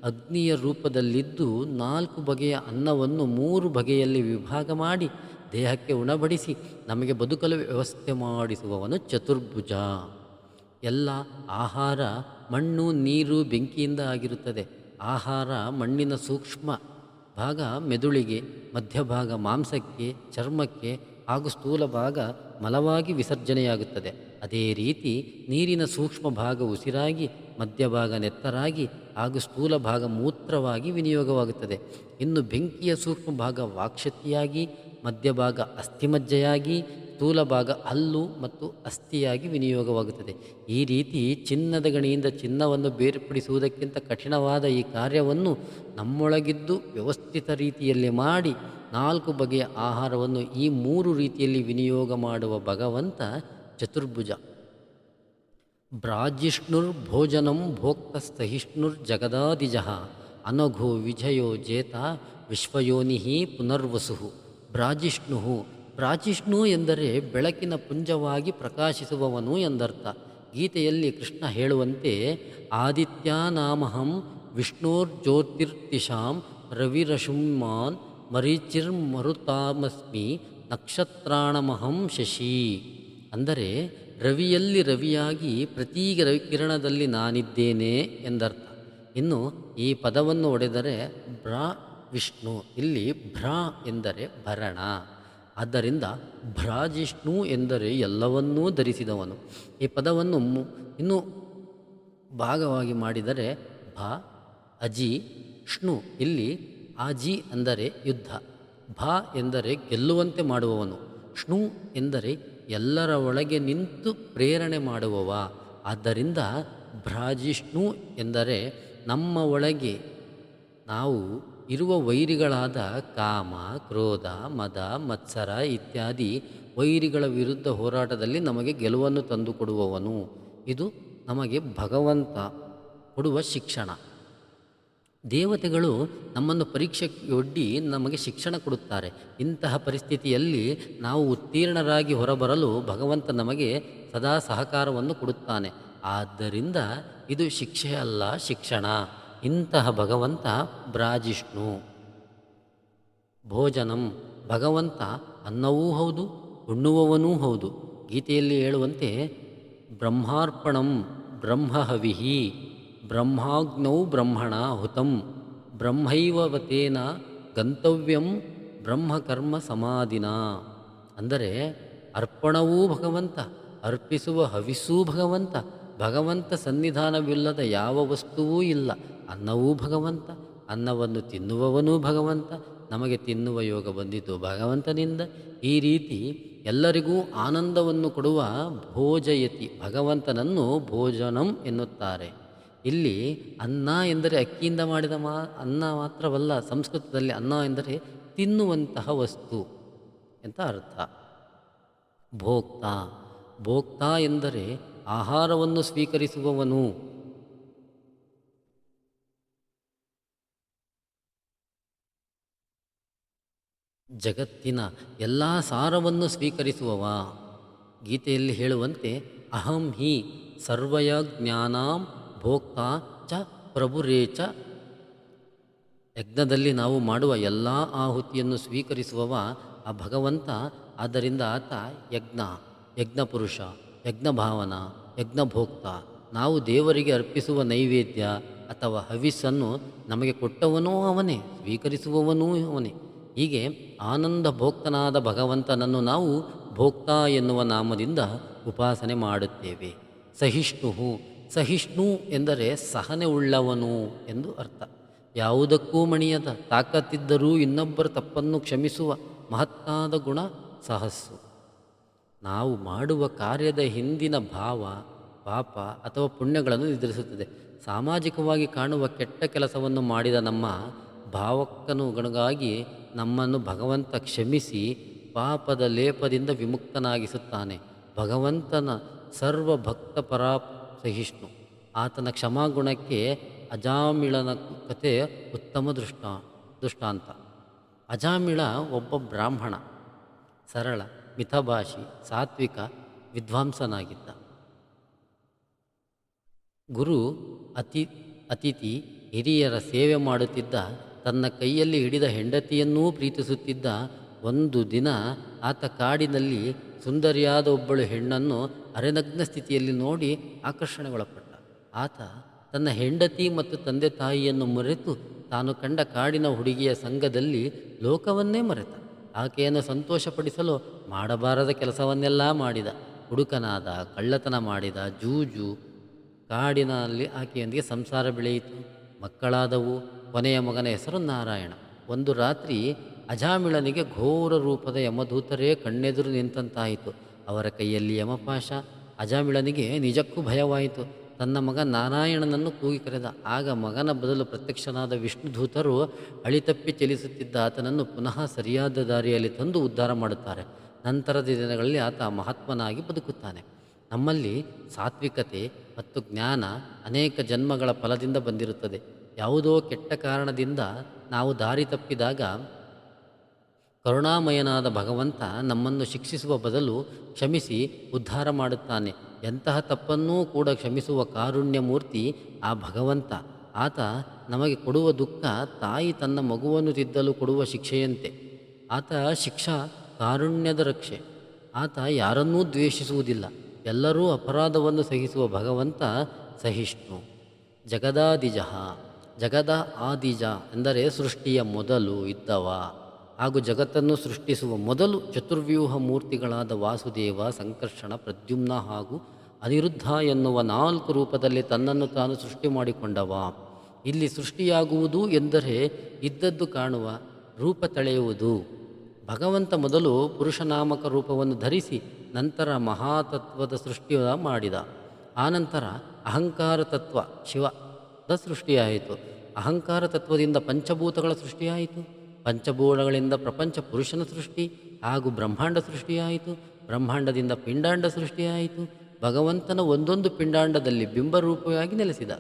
ಅಗ್ನಿಯ ರೂಪದಲ್ಲಿದ್ದು 4 ಬಗೆಯ ಅನ್ನವನ್ನು 3 ಬಗೆಯಲ್ಲಿ ವಿಭಾಗ ಮಾಡಿ ದೇಹಕ್ಕೆ ಉಣಬಡಿಸಿ ನಮಗೆ ಬದುಕಲು ವ್ಯವಸ್ಥೆ ಮಾಡಿಸುವವನು ಚತುರ್ಭುಜ. ಎಲ್ಲ ಆಹಾರ ಮಣ್ಣು, ನೀರು, ಬೆಂಕಿಯಿಂದ ಆಗಿರುತ್ತದೆ. ಆಹಾರ ಮಣ್ಣಿನ ಸೂಕ್ಷ್ಮ ಭಾಗ ಮೆದುಳಿಗೆ, ಮಧ್ಯಭಾಗ ಮಾಂಸಕ್ಕೆ, ಚರ್ಮಕ್ಕೆ ಹಾಗೂ ಸ್ಥೂಲ ಭಾಗ ಮಲವಾಗಿ ವಿಸರ್ಜನೆಯಾಗುತ್ತದೆ. ಅದೇ ರೀತಿ ನೀರಿನ ಸೂಕ್ಷ್ಮ ಭಾಗ ಉಸಿರಾಗಿ, ಮಧ್ಯಭಾಗ ನೆತ್ತರಾಗಿ ಹಾಗೂ ಸ್ಥೂಲ ಭಾಗ ಮೂತ್ರವಾಗಿ ವಿನಿಯೋಗವಾಗುತ್ತದೆ. ಇನ್ನು ಬೆಂಕಿಯ ಸೂಕ್ಷ್ಮ ಭಾಗ ವಾಕ್ಶಕ್ತಿಯಾಗಿ, ಮಧ್ಯಭಾಗ ಅಸ್ಥಿಮಜ್ಜೆಯಾಗಿ, ಸ್ಥೂಲ ಭಾಗ ಹಲ್ಲು ಮತ್ತು ಅಸ್ಥಿಯಾಗಿ ವಿನಿಯೋಗವಾಗುತ್ತದೆ. ಈ ರೀತಿ ಚಿನ್ನದ ಗಣಿಯಿಂದ ಚಿನ್ನವನ್ನು ಬೇರ್ಪಡಿಸುವುದಕ್ಕಿಂತ ಕಠಿಣವಾದ ಈ ಕಾರ್ಯವನ್ನು ನಮ್ಮೊಳಗಿದ್ದು ವ್ಯವಸ್ಥಿತ ರೀತಿಯಲ್ಲಿ ಮಾಡಿ 4 ಬಗೆಯ ಆಹಾರವನ್ನು ಈ 3 ರೀತಿಯಲ್ಲಿ ವಿನಿಯೋಗ ಮಾಡುವ ಭಗವಂತ ಚತುರ್ಭುಜ. ಭೋಜನಂ ಭೋಕ್ತಸ್ತಹಿಷ್ಣುರ್ ಜಗದಾದಿಜಃ ಅನಘೋ ವಿಜಯೋ ಜೇತ ವಿಶ್ವಯೋನಿ ಪುನರ್ವಸು. ಬ್ರಾಜಿಷ್ಣು ಎಂದರೆ ಬೆಳಕಿನ ಪುಂಜವಾಗಿ ಪ್ರಕಾಶಿಸುವವನು ಎಂದರ್ಥ. ಗೀತೆಯಲ್ಲಿ ಕೃಷ್ಣ ಹೇಳುವಂತೆ ಆದಿತ್ಯಾನಾಮಹಂ ವಿಷ್ಣೋರ್ಜ್ಯೋತಿರ್ತಿಷಾಂ ರವಿರಶುಮಾನ್ ಮರೀಚಿರ್ಮರುತಾಮಸ್ಮಿ ನಕ್ಷತ್ರಾಣಮಹಂ ಶಶಿ. ಅಂದರೆ ರವಿಯಲ್ಲಿ ರವಿಯಾಗಿ ಪ್ರತಿ ಕಿರಣದಲ್ಲಿ ನಾನಿದ್ದೇನೆ ಎಂದರ್ಥ. ಇನ್ನು ಈ ಪದವನ್ನು ಒಡೆದರೆ ಬ್ರ ವಿಷ್ಣು, ಇಲ್ಲಿ ಭ್ರ ಎಂದರೆ ಭರಣ. ಆದ್ದರಿಂದ ಭ್ರಾಜಿಷ್ಣು ಎಂದರೆ ಎಲ್ಲವನ್ನೂ ಧರಿಸಿದವನು. ಈ ಪದವನ್ನು ಇನ್ನೂ ಭಾಗವಾಗಿ ಮಾಡಿದರೆ ಭ ಅಜಿ ಷ್ಣು, ಇಲ್ಲಿ ಆಜಿ ಅಂದರೆ ಯುದ್ಧ, ಭ ಎಂದರೆ ಗೆಲ್ಲುವಂತೆ ಮಾಡುವವನು, ಷ್ಣು ಎಂದರೆ ಎಲ್ಲರ ಒಳಗೆ ನಿಂತು ಪ್ರೇರಣೆ ಮಾಡುವವ. ಆದ್ದರಿಂದ ಭ್ರಾಜಿಷ್ಣು ಎಂದರೆ ನಮ್ಮ ಒಳಗೆ ನಾವು ಇರುವ ವೈರಿಗಳಾದ ಕಾಮ, ಕ್ರೋಧ, ಮದ, ಮತ್ಸರ ಇತ್ಯಾದಿ ವೈರಿಗಳ ವಿರುದ್ಧ ಹೋರಾಟದಲ್ಲಿ ನಮಗೆ ಗೆಲುವನ್ನು ತಂದುಕೊಡುವವನು. ಇದು ನಮಗೆ ಭಗವಂತ ಕೊಡುವ ಶಿಕ್ಷಣ. ದೇವತೆಗಳು ನಮ್ಮನ್ನು ಪರೀಕ್ಷೆಗೆ ಒಡ್ಡಿ ನಮಗೆ ಶಿಕ್ಷಣ ಕೊಡುತ್ತಾರೆ. ಇಂತಹ ಪರಿಸ್ಥಿತಿಯಲ್ಲಿ ನಾವು ಉತ್ತೀರ್ಣರಾಗಿ ಹೊರಬರಲು ಭಗವಂತ ನಮಗೆ ಸದಾ ಸಹಕಾರವನ್ನು ಕೊಡುತ್ತಾನೆ. ಆದ್ದರಿಂದ ಇದು ಶಿಕ್ಷೆ ಅಲ್ಲ, ಶಿಕ್ಷಣ. ಇಂತಹ ಭಗವಂತ ಬ್ರಾಜಿಷ್ಣು. ಭೋಜನಂ, ಭಗವಂತ ಅನ್ನವೂ ಹೌದು, ಉಣ್ಣುವವನೂ ಹೌದು. ಗೀತೆಯಲ್ಲಿ ಹೇಳುವಂತೆ ಬ್ರಹ್ಮಾರ್ಪಣಂ ಬ್ರಹ್ಮಹವಿಹಿ ಬ್ರಹ್ಮಾಗ್ನೌ ಬ್ರಹ್ಮಣ ಹುತಂ ಬ್ರಹ್ಮೈವತೇನ ಗಂತವ್ಯಂ ಬ್ರಹ್ಮಕರ್ಮ ಸಮಾಧಿನ. ಅಂದರೆ ಅರ್ಪಣವೂ ಭಗವಂತ, ಅರ್ಪಿಸುವ ಹವಿಸೂ ಭಗವಂತ. ಭಗವಂತ ಸನ್ನಿಧಾನವಿಲ್ಲದ ಯಾವ ವಸ್ತುವೂ ಇಲ್ಲ. ಅನ್ನವೂ ಭಗವಂತ, ಅನ್ನವನ್ನು ತಿನ್ನುವವನೂ ಭಗವಂತ. ನಮಗೆ ತಿನ್ನುವ ಯೋಗ ಬಂದಿತು ಭಗವಂತನಿಂದ. ಈ ರೀತಿ ಎಲ್ಲರಿಗೂ ಆನಂದವನ್ನು ಕೊಡುವ ಭೋಜಯತಿ ಭಗವಂತನನ್ನು ಭೋಜನಂ ಎನ್ನುತ್ತಾರೆ. ಇಲ್ಲಿ ಅನ್ನ ಎಂದರೆ ಅಕ್ಕಿಯಿಂದ ಮಾಡಿದ ಅನ್ನ ಮಾತ್ರವಲ್ಲ, ಸಂಸ್ಕೃತದಲ್ಲಿ ಅನ್ನ ಎಂದರೆ ತಿನ್ನುವಂತಹ ವಸ್ತು ಅಂತ ಅರ್ಥ. ಭೋಕ್ತ, ಭೋಕ್ತ ಎಂದರೆ ಆಹಾರವನ್ನು ಸ್ವೀಕರಿಸುವವನು. ಜಗತ್ತಿನ ಎಲ್ಲ ಸಾರವನ್ನು ಸ್ವೀಕರಿಸುವವ. ಗೀತೆಯಲ್ಲಿ ಹೇಳುವಂತೆ ಅಹಂ ಹಿ ಸರ್ವಯ ಜ್ಞಾನಾಂ ಭೋಕ್ತ ಚ ಪ್ರಭುರೇಚ. ಯಜ್ಞದಲ್ಲಿ ನಾವು ಮಾಡುವ ಎಲ್ಲ ಆಹುತಿಯನ್ನು ಸ್ವೀಕರಿಸುವವ ಆ ಭಗವಂತ. ಆದ್ದರಿಂದ ಆತ ಯಜ್ಞಪುರುಷ, ಯಜ್ಞಭಾವನ, ಯಜ್ಞಭೋಕ್ತ. ನಾವು ದೇವರಿಗೆ ಅರ್ಪಿಸುವ ನೈವೇದ್ಯ ಅಥವಾ ಹವಿಸ್ಸನ್ನು ನಮಗೆ ಕೊಟ್ಟವನೂ ಅವನೇ, ಸ್ವೀಕರಿಸುವವನೂ ಅವನೇ. ಹೀಗೆ ಆನಂದ ಭೋಕ್ತನಾದ ಭಗವಂತನನ್ನು ನಾವು ಭೋಕ್ತ ಎನ್ನುವ ನಾಮದಿಂದ ಉಪಾಸನೆ ಮಾಡುತ್ತೇವೆ. ಸಹಿಷ್ಣು, ಸಹಿಷ್ಣು ಎಂದರೆ ಸಹನೆ ಉಳ್ಳವನು ಎಂದು ಅರ್ಥ. ಯಾವುದಕ್ಕೂ ಮಣಿಯದ ತಾಕತ್ತಿದ್ದರೂ ಇನ್ನೊಬ್ಬರ ತಪ್ಪನ್ನು ಕ್ಷಮಿಸುವ ಮಹತ್ತಾದ ಗುಣ ಸಹಸ್ಸು. ನಾವು ಮಾಡುವ ಕಾರ್ಯದ ಹಿಂದಿನ ಭಾವ, ಪಾಪ ಅಥವಾ ಪುಣ್ಯಗಳನ್ನು ನಿರ್ಧರಿಸುತ್ತದೆ. ಸಾಮಾಜಿಕವಾಗಿ ಕಾಣುವ ಕೆಟ್ಟ ಕೆಲಸವನ್ನು ಮಾಡಿದ ನಮ್ಮ ಭಾವಕ್ಕನುಗುಣವಾಗಿ ನಮ್ಮನ್ನು ಭಗವಂತ ಕ್ಷಮಿಸಿ ಪಾಪದ ಲೇಪದಿಂದ ವಿಮುಕ್ತನಾಗಿಸುತ್ತಾನೆ. ಭಗವಂತನ ಸರ್ವಭಕ್ತ ಪರಾ ಸಹಿಷ್ಣು. ಆತನ ಕ್ಷಮಾಗುಣಕ್ಕೆ ಅಜಾಮಿಳನ ಕತೆ ಉತ್ತಮ ದೃಷ್ಟಾಂತ. ಅಜಾಮಿಳ ಒಬ್ಬ ಬ್ರಾಹ್ಮಣ, ಸರಳ, ಮಿತಭಾಷಿ, ಸಾತ್ವಿಕ, ವಿದ್ವಾಂಸನಾಗಿದ್ದ. ಗುರು ಅತಿಥಿ ಹಿರಿಯರ ಸೇವೆ ಮಾಡುತ್ತಿದ್ದ. ತನ್ನ ಕೈಯಲ್ಲಿ ಹಿಡಿದ ಹೆಂಡತಿಯನ್ನೂ ಪ್ರೀತಿಸುತ್ತಿದ್ದ. ಒಂದು ದಿನ ಆತ ಕಾಡಿನಲ್ಲಿ ಸುಂದರಿಯಾದ ಒಬ್ಬಳು ಹೆಣ್ಣನ್ನು ಅರೆನಗ್ನ ಸ್ಥಿತಿಯಲ್ಲಿ ನೋಡಿ ಆಕರ್ಷಣೆಗೊಳಪಟ್ಟ. ಆತ ತನ್ನ ಹೆಂಡತಿ ಮತ್ತು ತಂದೆ ತಾಯಿಯನ್ನು ಮರೆತು ತಾನು ಕಂಡ ಕಾಡಿನ ಹುಡುಗಿಯ ಸಂಘದಲ್ಲಿ ಲೋಕವನ್ನೇ ಮರೆತ. ಆಕೆಯನ್ನು ಸಂತೋಷಪಡಿಸಲು ಮಾಡಬಾರದ ಕೆಲಸವನ್ನೆಲ್ಲ ಮಾಡಿದ. ಹುಡುಕನಾದ, ಕಳ್ಳತನ ಮಾಡಿದ, ಜೂಜು. ಕಾಡಿನಲ್ಲಿ ಆಕೆಯೊಂದಿಗೆ ಸಂಸಾರ ಬೆಳೆಯಿತು, ಮಕ್ಕಳಾದವು. ಕೊನೆಯ ಮಗನ ಹೆಸರು ನಾರಾಯಣ. ಒಂದು ರಾತ್ರಿ ಅಜಾಮಿಳನಿಗೆ ಘೋರ ರೂಪದ ಯಮದೂತರೇ ಕಣ್ಣೆದುರು ನಿಂತಂತಾಯಿತು. ಅವರ ಕೈಯಲ್ಲಿ ಯಮಪಾಶ. ಅಜಾಮಿಳನಿಗೆ ನಿಜಕ್ಕೂ ಭಯವಾಯಿತು. ತನ್ನ ಮಗ ನಾರಾಯಣನನ್ನು ಕೂಗಿ ಕರೆದ. ಆಗ ಮಗನ ಬದಲು ಪ್ರತ್ಯಕ್ಷನಾದ ವಿಷ್ಣುದೂತರು ಅಳಿತಪ್ಪಿ ಚಲಿಸುತ್ತಿದ್ದ ಆತನನ್ನು ಪುನಃ ಸರಿಯಾದ ದಾರಿಯಲ್ಲಿ ತಂದು ಉದ್ಧಾರ ಮಾಡುತ್ತಾರೆ. ನಂತರದ ದಿನಗಳಲ್ಲಿ ಆತ ಮಹಾತ್ಮನಾಗಿ ಬದುಕುತ್ತಾನೆ. ನಮ್ಮಲ್ಲಿ ಸಾತ್ವಿಕತೆ ಮತ್ತು ಜ್ಞಾನ ಅನೇಕ ಜನ್ಮಗಳ ಫಲದಿಂದ ಬಂದಿರುತ್ತದೆ. ಯಾವುದೋ ಕೆಟ್ಟ ಕಾರಣದಿಂದ ನಾವು ದಾರಿ ತಪ್ಪಿದಾಗ ಕರುಣಾಮಯನಾದ ಭಗವಂತ ನಮ್ಮನ್ನು ಶಿಕ್ಷಿಸುವ ಬದಲು ಕ್ಷಮಿಸಿ ಉದ್ಧಾರ ಮಾಡುತ್ತಾನೆ. ಎಂತಹ ತಪ್ಪನ್ನೂ ಕೂಡ ಕ್ಷಮಿಸುವ ಕಾರುಣ್ಯಮೂರ್ತಿ ಆ ಭಗವಂತ. ಆತ ನಮಗೆ ಕೊಡುವ ದುಃಖ ತಾಯಿ ತನ್ನ ಮಗುವನ್ನು ತಿದ್ದಲು ಕೊಡುವ ಶಿಕ್ಷೆಯಂತೆ. ಆತ ಶಿಕ್ಷಾ ಕಾರುಣ್ಯದ ರಕ್ಷೆ. ಆತ ಯಾರನ್ನೂ ದ್ವೇಷಿಸುವುದಿಲ್ಲ. ಎಲ್ಲರೂ ಅಪರಾಧವನ್ನು ಸಹಿಸುವ ಭಗವಂತ ಸಹಿಷ್ಣು. ಜಗದಾದಿಜ, ಜಗದ ಆದಿಜ ಎಂದರೆ ಸೃಷ್ಟಿಯ ಮೊದಲು ಇದ್ದವ ಹಾಗೂ ಜಗತ್ತನ್ನು ಸೃಷ್ಟಿಸುವ ಮೊದಲು ಚತುರ್ವ್ಯೂಹ ಮೂರ್ತಿಗಳಾದ ವಾಸುದೇವ, ಸಂಕರ್ಷಣ, ಪ್ರದ್ಯುಮ್ನ ಹಾಗೂ ಅನಿರುದ್ಧ ಎನ್ನುವ 4 ರೂಪದಲ್ಲಿ ತನ್ನನ್ನು ತಾನು ಸೃಷ್ಟಿ ಮಾಡಿಕೊಂಡವ. ಇಲ್ಲಿ ಸೃಷ್ಟಿಯಾಗುವುದು ಎಂದರೆ ಇದ್ದದ್ದು ಕಾಣುವ, ರೂಪ ತಳೆಯುವುದು. ಭಗವಂತ ಮೊದಲು ಪುರುಷನಾಮಕ ರೂಪವನ್ನು ಧರಿಸಿ ನಂತರ ಮಹಾತತ್ವದ ಸೃಷ್ಟಿ ಮಾಡಿದ. ಆನಂತರ ಅಹಂಕಾರ ತತ್ವ ಶಿವದ ಸೃಷ್ಟಿಯಾಯಿತು. ಅಹಂಕಾರ ತತ್ವದಿಂದ ಪಂಚಭೂತಗಳ ಸೃಷ್ಟಿಯಾಯಿತು. ಪಂಚಭೂತಗಳಿಂದ ಪ್ರಪಂಚ ಪುರುಷನ ಸೃಷ್ಟಿ ಹಾಗೂ ಬ್ರಹ್ಮಾಂಡ ಸೃಷ್ಟಿಯಾಯಿತು. ಬ್ರಹ್ಮಾಂಡದಿಂದ ಪಿಂಡಾಂಡ ಸೃಷ್ಟಿಯಾಯಿತು. ಭಗವಂತನ ಒಂದೊಂದು ಪಿಂಡಾಂಡದಲ್ಲಿ ಬಿಂಬರೂಪವಾಗಿ ನೆಲೆಸಿದ.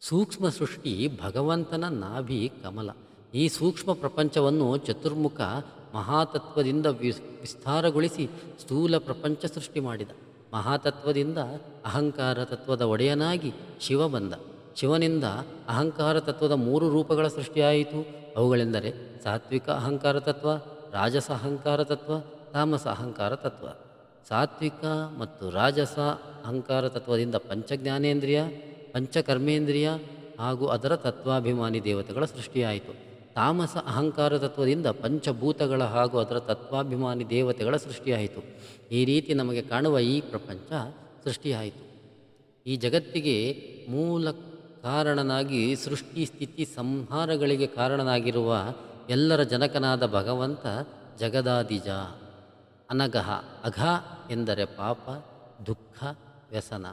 ಸೂಕ್ಷ್ಮ ಸೃಷ್ಟಿ ಭಗವಂತನ ನಾಭಿ ಕಮಲ. ಈ ಸೂಕ್ಷ್ಮ ಪ್ರಪಂಚವನ್ನು ಚತುರ್ಮುಖ ಮಹಾತತ್ವದಿಂದ ವಿಸ್ತಾರಗೊಳಿಸಿ ಸ್ಥೂಲ ಪ್ರಪಂಚ ಸೃಷ್ಟಿ ಮಾಡಿದ. ಮಹಾತತ್ವದಿಂದ ಅಹಂಕಾರ ತತ್ವದ ಒಡೆಯನಾಗಿ ಶಿವ ಬಂದ. ಶಿವನಿಂದ ಅಹಂಕಾರ ತತ್ವದ 3 ರೂಪಗಳ ಸೃಷ್ಟಿಯಾಯಿತು. ಅವುಗಳೆಂದರೆ ಸಾತ್ವಿಕ ಅಹಂಕಾರ ತತ್ವ, ರಾಜಸ ಅಹಂಕಾರ ತತ್ವ, ತಾಮಸ ಅಹಂಕಾರ ತತ್ವ. ಸಾತ್ವಿಕ ಮತ್ತು ರಾಜಸ ಅಹಂಕಾರ ತತ್ವದಿಂದ ಪಂಚಜ್ಞಾನೇಂದ್ರಿಯ, ಪಂಚಕರ್ಮೇಂದ್ರಿಯ ಹಾಗೂ ಅದರ ತತ್ವಾಭಿಮಾನಿ ದೇವತೆಗಳ ಸೃಷ್ಟಿಯಾಯಿತು. ತಾಮಸ ಅಹಂಕಾರ ತತ್ವದಿಂದ ಪಂಚಭೂತಗಳ ಹಾಗೂ ಅದರ ತತ್ವಾಭಿಮಾನಿ ದೇವತೆಗಳ ಸೃಷ್ಟಿಯಾಯಿತು. ಈ ರೀತಿ ನಮಗೆ ಕಾಣುವ ಈ ಪ್ರಪಂಚ ಸೃಷ್ಟಿಯಾಯಿತು. ಈ ಜಗತ್ತಿಗೆ ಮೂಲ ಕಾರಣನಾಗಿ ಸೃಷ್ಟಿ ಸ್ಥಿತಿ ಸಂಹಾರಗಳಿಗೆ ಕಾರಣನಾಗಿರುವ ಎಲ್ಲರ ಜನಕನಾದ ಭಗವಂತ ಜಗದಾದಿಜ. ಅನಘಃ, ಅಘ ಎಂದರೆ ಪಾಪ, ದುಃಖ, ವ್ಯಸನ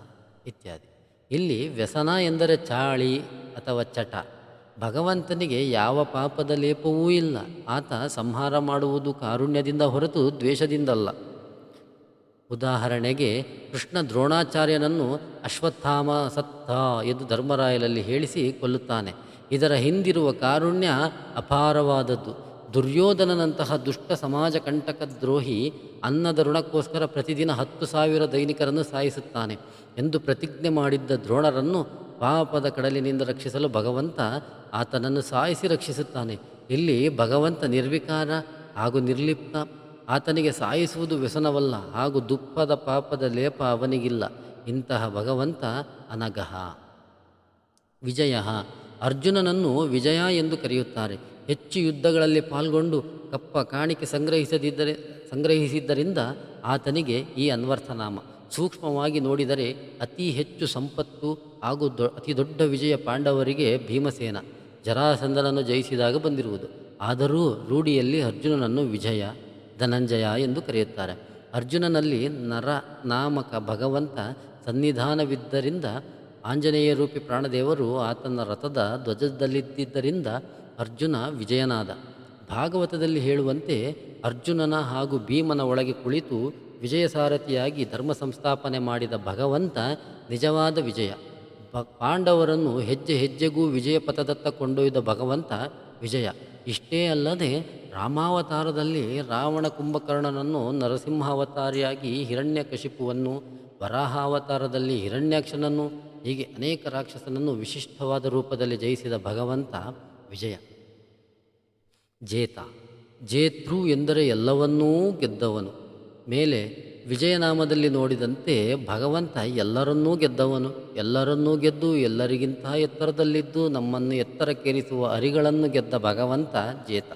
ಇತ್ಯಾದಿ. ಇಲ್ಲಿ ವ್ಯಸನ ಎಂದರೆ ಚಾಳಿ ಅಥವಾ ಚಟ. ಭಗವಂತನಿಗೆ ಯಾವ ಪಾಪದ ಲೇಪವೂ ಇಲ್ಲ. ಆತ ಸಂಹಾರ ಮಾಡುವುದು ಕಾರುಣ್ಯದಿಂದ ಹೊರತು ದ್ವೇಷದಿಂದಲ್ಲ. ಉದಾಹರಣೆಗೆ ಕೃಷ್ಣ ದ್ರೋಣಾಚಾರ್ಯನನ್ನು ಅಶ್ವತ್ಥಾಮ ಸತ್ತ ಎಂದು ಧರ್ಮರಾಯನಲ್ಲಿ ಹೇಳಿಸಿ ಕೊಲ್ಲುತ್ತಾನೆ. ಇದರ ಹಿಂದಿರುವ ಕಾರುಣ್ಯ ಅಪಾರವಾದದ್ದು. ದುರ್ಯೋಧನನಂತಹ ದುಷ್ಟ ಸಮಾಜ ಕಂಟಕ ದ್ರೋಹಿ ಅನ್ನದ ಋಣಕ್ಕೋಸ್ಕರ ಪ್ರತಿದಿನ 10,000 ದೈನಿಕರನ್ನು ಸಾಯಿಸುತ್ತಾನೆ ಎಂದು ಪ್ರತಿಜ್ಞೆ ಮಾಡಿದ್ದ ದ್ರೋಣರನ್ನು ಪಾಪದ ಕಡಲಿನಿಂದ ರಕ್ಷಿಸಲು ಭಗವಂತ ಆತನನ್ನು ಸಾಯಿಸಿ ರಕ್ಷಿಸುತ್ತಾನೆ. ಇಲ್ಲಿ ಭಗವಂತ ನಿರ್ವಿಕಾರ ಹಾಗೂ ನಿರ್ಲಿಪ್ತ. ಆತನಿಗೆ ಸಾಯಿಸುವುದು ವ್ಯಸನವಲ್ಲ ಹಾಗೂ ದುಃಖದ ಪಾಪದ ಲೇಪ ಅವನಿಗಿಲ್ಲ. ಇಂತಹ ಭಗವಂತ ಅನಘಃ. ವಿಜಯ, ಅರ್ಜುನನನ್ನು ವಿಜಯ ಎಂದು ಕರೆಯುತ್ತಾರೆ. ಹೆಚ್ಚು ಯುದ್ಧಗಳಲ್ಲಿ ಪಾಲ್ಗೊಂಡು ಕಪ್ಪ ಕಾಣಿಕೆ ಸಂಗ್ರಹಿಸಿದ್ದರಿಂದ ಆತನಿಗೆ ಈ ಅನ್ವರ್ಥನಾಮ. ಸೂಕ್ಷ್ಮವಾಗಿ ನೋಡಿದರೆ ಅತಿ ಹೆಚ್ಚು ಸಂಪತ್ತು ಹಾಗೂ ಅತಿ ದೊಡ್ಡ ವಿಜಯ ಪಾಂಡವರಿಗೆ ಭೀಮಸೇನ ಜರಾಸಂಧನನ್ನು ಜಯಿಸಿದಾಗ ಬಂದಿರುವುದು. ಆದರೂ ರೂಢಿಯಲ್ಲಿ ಅರ್ಜುನನನ್ನು ವಿಜಯ, ಧನಂಜಯ ಎಂದು ಕರೆಯುತ್ತಾರೆ. ಅರ್ಜುನನಲ್ಲಿ ನರ ನಾಮಕ ಭಗವಂತ ಸನ್ನಿಧಾನವಿದ್ದರಿಂದ ಆಂಜನೇಯ ರೂಪಿ ಪ್ರಾಣದೇವರು ಆತನ ರಥದ ಧ್ವಜದಲ್ಲಿದ್ದರಿಂದ ಅರ್ಜುನ ವಿಜಯನಾದ. ಭಾಗವತದಲ್ಲಿ ಹೇಳುವಂತೆ ಅರ್ಜುನನ ಹಾಗೂ ಭೀಮನ ಒಳಗೆ ಕುಳಿತು ವಿಜಯ ಸಾರಥಿಯಾಗಿ ಧರ್ಮ ಸಂಸ್ಥಾಪನೆ ಮಾಡಿದ ಭಗವಂತ ನಿಜವಾದ ವಿಜಯ. ಪಾಂಡವರನ್ನು ಹೆಜ್ಜೆ ಹೆಜ್ಜೆಗೂ ವಿಜಯ ಪಥದತ್ತ ಕೊಂಡೊಯ್ದ ಭಗವಂತ ವಿಜಯ. ಇಷ್ಟೇ ಅಲ್ಲದೆ ರಾಮಾವತಾರದಲ್ಲಿ ರಾವಣ ಕುಂಭಕರ್ಣನನ್ನು, ನರಸಿಂಹಾವತಾರಿಯಾಗಿ ಹಿರಣ್ಯಕಶಿಪುವನ್ನು, ವರಾಹಾವತಾರದಲ್ಲಿ ಹಿರಣ್ಯಾಕ್ಷನನ್ನು, ಹೀಗೆ ಅನೇಕ ರಾಕ್ಷಸನನ್ನು ವಿಶಿಷ್ಟವಾದ ರೂಪದಲ್ಲಿ ಜಯಿಸಿದ ಭಗವಂತ ವಿಜಯ. ಜೇತ, ಜೇತೃ ಎಂದರೆ ಎಲ್ಲವನ್ನೂ ಗೆದ್ದವನು. ಮೇಲೆ ವಿಜಯನಾಮದಲ್ಲಿ ನೋಡಿದಂತೆ ಭಗವಂತ ಎಲ್ಲರನ್ನೂ ಗೆದ್ದವನು. ಎಲ್ಲರನ್ನೂ ಗೆದ್ದು ಎಲ್ಲರಿಗಿಂತ ಎತ್ತರದಲ್ಲಿದ್ದು ನಮ್ಮನ್ನು ಎತ್ತರಕ್ಕೇರಿಸುವ ಅರಿಗಳನ್ನು ಗೆದ್ದ ಭಗವಂತ ಜೇತ.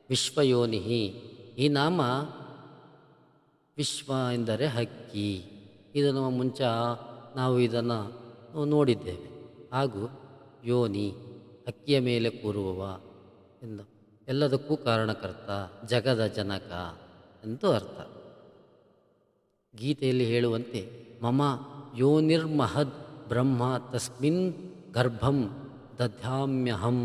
ವಿಶ್ವಯೋನಿಹಿ, ಈ ನಾಮ ವಿಶ್ವ ಎಂದರೆ ಹಕ್ಕಿ. ಇದನ್ನು ಮುಂಚೆ ನಾವು ಇದನ್ನು ನೋಡಿದ್ದೇವೆ. ಹಾಗೂ ಯೋನಿ, ಹಕ್ಕಿಯ ಮೇಲೆ ಕೂರುವವ ಎಂದು, ಎಲ್ಲದಕ್ಕೂ ಕಾರಣಕರ್ತ, ಜಗದ ಜನಕ ಎಂದು ಅರ್ಥ. ಗೀತೆಯಲ್ಲಿ ಹೇಳುವಂತೆ ಮಮ ಯೋನಿರ್ಮಹದ್ ಬ್ರಹ್ಮ ತಸ್ಮಿನ್ ಗರ್ಭಂ ದಧಾಮ್ಯಹಂ.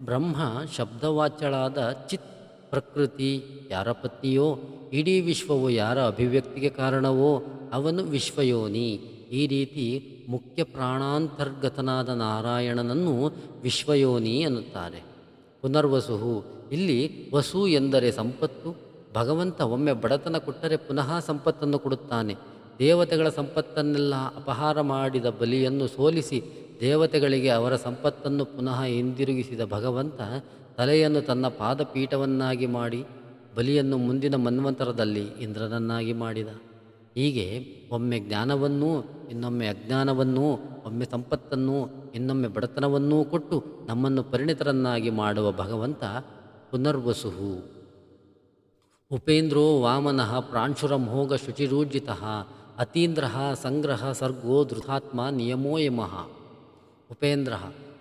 ಬ್ರಹ್ಮ ಶಬ್ದವಾಚ್ಯಳಾದ ಚಿತ್ ಪ್ರಕೃತಿ ಯಾರ ಪತ್ನಿಯೋ, ಇಡೀ ವಿಶ್ವವು ಯಾರ ಅಭಿವ್ಯಕ್ತಿಗೆ ಕಾರಣವೋ ಅವನು ವಿಶ್ವಯೋನಿ. ಈ ರೀತಿ ಮುಖ್ಯ ಪ್ರಾಣಾಂತರ್ಗತನಾದ ನಾರಾಯಣನನ್ನು ವಿಶ್ವಯೋನಿ ಎನ್ನುತ್ತಾರೆ. ಪುನರ್ವಸು, ಇಲ್ಲಿ ವಸು ಎಂದರೆ ಸಂಪತ್ತು. ಭಗವಂತ ಒಮ್ಮೆ ಬಡತನ ಕೊಟ್ಟರೆ ಪುನಃ ಸಂಪತ್ತನ್ನು ಕೊಡುತ್ತಾನೆ. ದೇವತೆಗಳ ಸಂಪತ್ತನ್ನೆಲ್ಲ ಅಪಹಾರ ಮಾಡಿದ ಬಲಿಯನ್ನು ಸೋಲಿಸಿ ದೇವತೆಗಳಿಗೆ ಅವರ ಸಂಪತ್ತನ್ನು ಪುನಃ ಹಿಂದಿರುಗಿಸಿದ ಭಗವಂತ ತಲೆಯನ್ನು ತನ್ನ ಪಾದಪೀಠವನ್ನಾಗಿ ಮಾಡಿ ಬಲಿಯನ್ನು ಮುಂದಿನ ಮನ್ವಂತರದಲ್ಲಿ ಇಂದ್ರನನ್ನಾಗಿ ಮಾಡಿದ. ಹೀಗೆ ಒಮ್ಮೆ ಜ್ಞಾನವನ್ನೂ ಇನ್ನೊಮ್ಮೆ ಅಜ್ಞಾನವನ್ನೂ, ಒಮ್ಮೆ ಸಂಪತ್ತನ್ನೂ ಇನ್ನೊಮ್ಮೆ ಬಡತನವನ್ನೂ ಕೊಟ್ಟು ನಮ್ಮನ್ನು ಪರಿಣಿತರನ್ನಾಗಿ ಮಾಡುವ ಭಗವಂತ ಪುನರ್ವಸು. ಉಪೇಂದ್ರೋ ವಾಮನಃ ಪ್ರಾಂಶುರಮೋಘ ಶುಚಿರೂರ್ಜಿತಃ ಅತೀಂದ್ರ ಸಂಗ್ರಹ ಸರ್ಗೋ ಧೃತಾತ್ಮ ನಿಯಮೋ ಯಮಃ. ಉಪೇಂದ್ರ,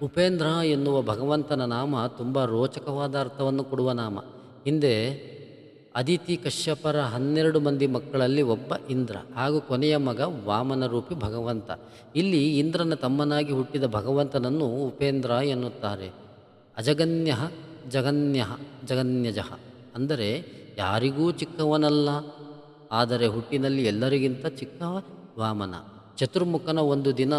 ಉಪೇಂದ್ರ ಎನ್ನುವ ಭಗವಂತನ ನಾಮ ತುಂಬ ರೋಚಕವಾದ ಅರ್ಥವನ್ನು ಕೊಡುವ ನಾಮ. ಹಿಂದೆ ಅದಿತಿ ಕಶ್ಯಪರ 12 ಮಂದಿ ಮಕ್ಕಳಲ್ಲಿ ಒಬ್ಬ ಇಂದ್ರ ಹಾಗೂ ಕೊನೆಯ ಮಗ ವಾಮನ ರೂಪಿ ಭಗವಂತ. ಇಲ್ಲಿ ಇಂದ್ರನ ತಮ್ಮನಾಗಿ ಹುಟ್ಟಿದ ಭಗವಂತನನ್ನು ಉಪೇಂದ್ರ ಎನ್ನುತ್ತಾರೆ. ಅಜಗನ್ಯ ಜಗನ್ಯ ಜಗನ್ಯಜ ಅಂದರೆ ಯಾರಿಗೂ ಚಿಕ್ಕವನಲ್ಲ, ಆದರೆ ಹುಟ್ಟಿನಲ್ಲಿ ಎಲ್ಲರಿಗಿಂತ ಚಿಕ್ಕವ ವಾಮನ. ಚತುರ್ಮುಖನ ಒಂದು ದಿನ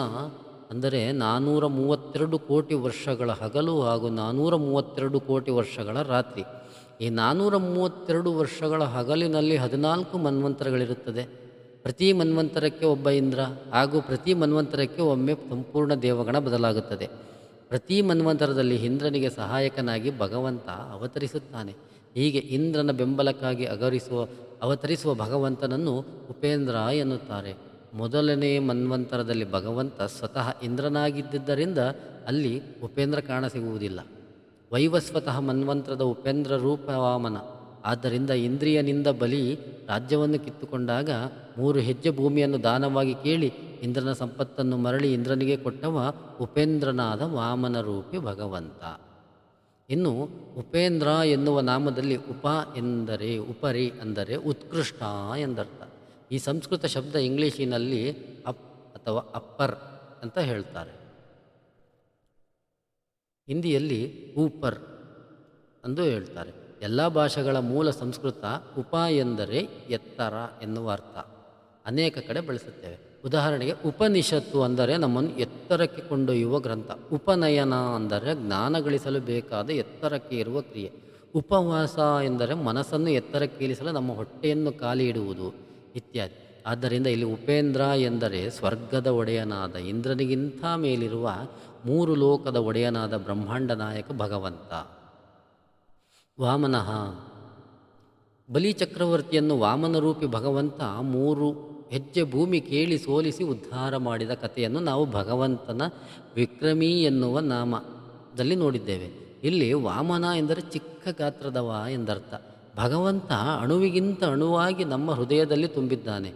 ಅಂದರೆ 432 ಕೋಟಿ ವರ್ಷಗಳ ಹಗಲು ಹಾಗೂ 432 ಕೋಟಿ ವರ್ಷಗಳ ರಾತ್ರಿ. ಈ 432 ವರ್ಷಗಳ ಹಗಲಿನಲ್ಲಿ 14 ಮನ್ವಂತರಗಳಿರುತ್ತದೆ. ಪ್ರತಿ ಮನ್ವಂತರಕ್ಕೆ ಒಬ್ಬ ಇಂದ್ರ ಹಾಗೂ ಪ್ರತಿ ಮನ್ವಂತರಕ್ಕೆ ಒಮ್ಮೆ ಸಂಪೂರ್ಣ ದೇವಗಣ ಬದಲಾಗುತ್ತದೆ. ಪ್ರತಿ ಮನ್ವಂತರದಲ್ಲಿ ಇಂದ್ರನಿಗೆ ಸಹಾಯಕನಾಗಿ ಭಗವಂತ ಅವತರಿಸುತ್ತಾನೆ. ಹೀಗೆ ಇಂದ್ರನ ಬೆಂಬಲಕ್ಕಾಗಿ ಅವತರಿಸುವ ಭಗವಂತನನ್ನು ಉಪೇಂದ್ರ ಎನ್ನುತ್ತಾರೆ. ಮೊದಲನೇ ಮನ್ವಂತರದಲ್ಲಿ ಭಗವಂತ ಸ್ವತಃ ಇಂದ್ರನಾಗಿದ್ದರಿಂದ ಅಲ್ಲಿ ಉಪೇಂದ್ರ ಕಾಣಸಿಗುವುದಿಲ್ಲ. ವೈವಸ್ವತಃ ಮನ್ವಂತರದ ಉಪೇಂದ್ರ ರೂಪ ವಾಮನ. ಆದ್ದರಿಂದ ಇಂದ್ರಿಯನಿಂದ ಬಲಿ ರಾಜ್ಯವನ್ನು ಕಿತ್ತುಕೊಂಡಾಗ 3 ಹೆಜ್ಜೆ ಭೂಮಿಯನ್ನು ದಾನವಾಗಿ ಕೇಳಿ ಇಂದ್ರನ ಸಂಪತ್ತನ್ನು ಮರಳಿ ಇಂದ್ರನಿಗೆ ಕೊಟ್ಟವ ಉಪೇಂದ್ರನಾದ ವಾಮನ ರೂಪಿ ಭಗವಂತ. ಇನ್ನು ಉಪೇಂದ್ರ ಎನ್ನುವ ನಾಮದಲ್ಲಿ ಉಪ ಎಂದರೆ ಉಪರಿ ಅಂದರೆ ಉತ್ಕೃಷ್ಟ ಎಂದರ್ಥ. ಈ ಸಂಸ್ಕೃತ ಶಬ್ದ ಇಂಗ್ಲೀಷಿನಲ್ಲಿ ಅಪ್ ಅಥವಾ ಅಪ್ಪರ್ ಅಂತ ಹೇಳ್ತಾರೆ. ಹಿಂದಿಯಲ್ಲಿ ಊಪರ್ ಎಂದು ಹೇಳ್ತಾರೆ. ಎಲ್ಲ ಭಾಷೆಗಳ ಮೂಲ ಸಂಸ್ಕೃತ ಉಪ ಎಂದರೆ ಎತ್ತರ ಎನ್ನುವ ಅರ್ಥ ಅನೇಕ ಕಡೆ ಬಳಸುತ್ತೇವೆ. ಉದಾಹರಣೆಗೆ ಉಪನಿಷತ್ತು ಅಂದರೆ ನಮ್ಮನ್ನು ಎತ್ತರಕ್ಕೆ ಕೊಂಡೊಯ್ಯುವ ಗ್ರಂಥ. ಉಪನಯನ ಅಂದರೆ ಜ್ಞಾನ ಗಳಿಸಲು ಬೇಕಾದ ಎತ್ತರಕ್ಕೆ ಇರುವ ಕ್ರಿಯೆ. ಉಪವಾಸ ಎಂದರೆ ಮನಸ್ಸನ್ನು ಎತ್ತರಕ್ಕೆ ಇಳಿಸಲು ನಮ್ಮ ಹೊಟ್ಟೆಯನ್ನು ಖಾಲಿ ಇಡುವುದು ಇತ್ಯಾದಿ. ಆದ್ದರಿಂದ ಇಲ್ಲಿ ಉಪೇಂದ್ರ ಎಂದರೆ ಸ್ವರ್ಗದ ಒಡೆಯನಾದ ಇಂದ್ರನಿಗಿಂತ ಮೇಲಿರುವ 3 ಲೋಕದ ಒಡೆಯನಾದ ಬ್ರಹ್ಮಾಂಡ ನಾಯಕ ಭಗವಂತ. ವಾಮನಃ, ಬಲಿ ಚಕ್ರವರ್ತಿಯನ್ನು ವಾಮನರೂಪಿ ಭಗವಂತ 3 ಹೆಜ್ಜೆ ಭೂಮಿ ಕೇಳಿ ಸೋಲಿಸಿ ಉದ್ಧಾರ ಮಾಡಿದ ಕಥೆಯನ್ನು ನಾವು ಭಗವಂತನ ವಿಕ್ರಮಿ ಎನ್ನುವ ನಾಮದಲ್ಲಿ ನೋಡಿದ್ದೇವೆ. ಇಲ್ಲಿ ವಾಮನ ಎಂದರೆ ಚಿಕ್ಕ ಗಾತ್ರದವ ಎಂದರ್ಥ. ಭಗವಂತ ಅಣುವಿಗಿಂತ ಅಣುವಾಗಿ ನಮ್ಮ ಹೃದಯದಲ್ಲಿ ತುಂಬಿದ್ದಾನೆ.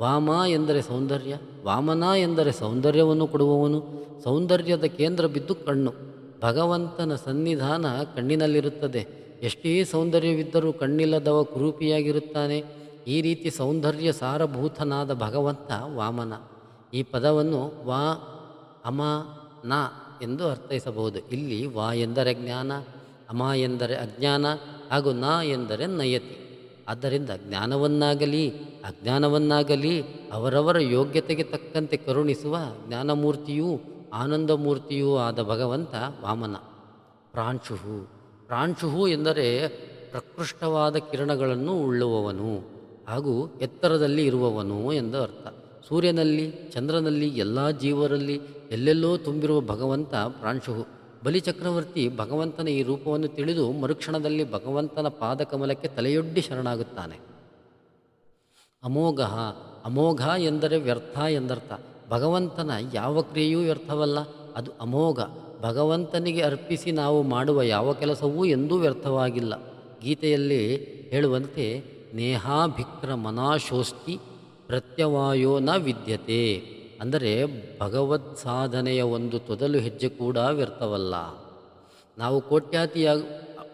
ವಾಮ ಎಂದರೆ ಸೌಂದರ್ಯ, ವಾಮನ ಎಂದರೆ ಸೌಂದರ್ಯವನ್ನು ಕೊಡುವವನು. ಸೌಂದರ್ಯದ ಕೇಂದ್ರ ಬಿದ್ದು ಕಣ್ಣು. ಭಗವಂತನ ಸನ್ನಿಧಾನ ಕಣ್ಣಿನಲ್ಲಿರುತ್ತದೆ. ಎಷ್ಟೇ ಸೌಂದರ್ಯವಿದ್ದರೂ ಕಣ್ಣಿಲ್ಲದವ ಕುರೂಪಿಯಾಗಿರುತ್ತಾನೆ. ಈ ರೀತಿ ಸೌಂದರ್ಯ ಸಾರಭೂತನಾದ ಭಗವಂತ ವಾಮನ. ಈ ಪದವನ್ನು ವಾ ಅಮ ನ ಎಂದು ಅರ್ಥೈಸಬಹುದು. ಇಲ್ಲಿ ವಾ ಎಂದರೆ ಜ್ಞಾನ, ಅಮ ಎಂದರೆ ಅಜ್ಞಾನ ಹಾಗೂ ನ ಎಂದರೆ ನಯತಿ. ಆದ್ದರಿಂದ ಜ್ಞಾನವನ್ನಾಗಲಿ ಅಜ್ಞಾನವನ್ನಾಗಲಿ ಅವರವರ ಯೋಗ್ಯತೆಗೆ ತಕ್ಕಂತೆ ಕರುಣಿಸುವ ಜ್ಞಾನಮೂರ್ತಿಯೂ ಆನಂದಮೂರ್ತಿಯೂ ಆದ ಭಗವಂತ ವಾಮನ. ಪ್ರಾಂಶುಹು, ಪ್ರಾಂಶುಹು ಎಂದರೆ ಪ್ರಕೃಷ್ಟವಾದ ಕಿರಣಗಳನ್ನು ಉಳ್ಳುವವನು ಹಾಗೂ ಎತ್ತರದಲ್ಲಿ ಇರುವವನು ಎಂದು ಅರ್ಥ. ಸೂರ್ಯನಲ್ಲಿ, ಚಂದ್ರನಲ್ಲಿ, ಎಲ್ಲ ಜೀವರಲ್ಲಿ ಎಲ್ಲೆಲ್ಲೋ ತುಂಬಿರುವ ಭಗವಂತ ಪ್ರಾಂಶುಹು. ಬಲಿಚಕ್ರವರ್ತಿ ಭಗವಂತನ ಈ ರೂಪವನ್ನು ತಿಳಿದು ಮರುಕ್ಷಣದಲ್ಲಿ ಭಗವಂತನ ಪಾದಕಮಲಕ್ಕೆ ತಲೆಯೊಡ್ಡಿ ಶರಣಾಗುತ್ತಾನೆ. ಅಮೋಘ, ಅಮೋಘ ಎಂದರೆ ವ್ಯರ್ಥ ಎಂದರ್ಥ. ಭಗವಂತನ ಯಾವ ಕ್ರಿಯೆಯೂ ವ್ಯರ್ಥವಲ್ಲ, ಅದು ಅಮೋಘ. ಭಗವಂತನಿಗೆ ಅರ್ಪಿಸಿ ನಾವು ಮಾಡುವ ಯಾವ ಕೆಲಸವೂ ಎಂದೂ ವ್ಯರ್ಥವಾಗಿಲ್ಲ. ಗೀತೆಯಲ್ಲಿ ಹೇಳುವಂತೆ ನೇಹಾಭಿಕ್ರ ಮನಾಶೋಸ್ತಿ ಪ್ರತ್ಯವಾಯೋ ನ ವಿದ್ಯತೆ ಅಂದರೆ ಭಗವತ್ ಸಾಧನೆಯ ಒಂದು ತೊದಲು ಹೆಜ್ಜೆ ಕೂಡ ವ್ಯರ್ಥವಲ್ಲ. ನಾವು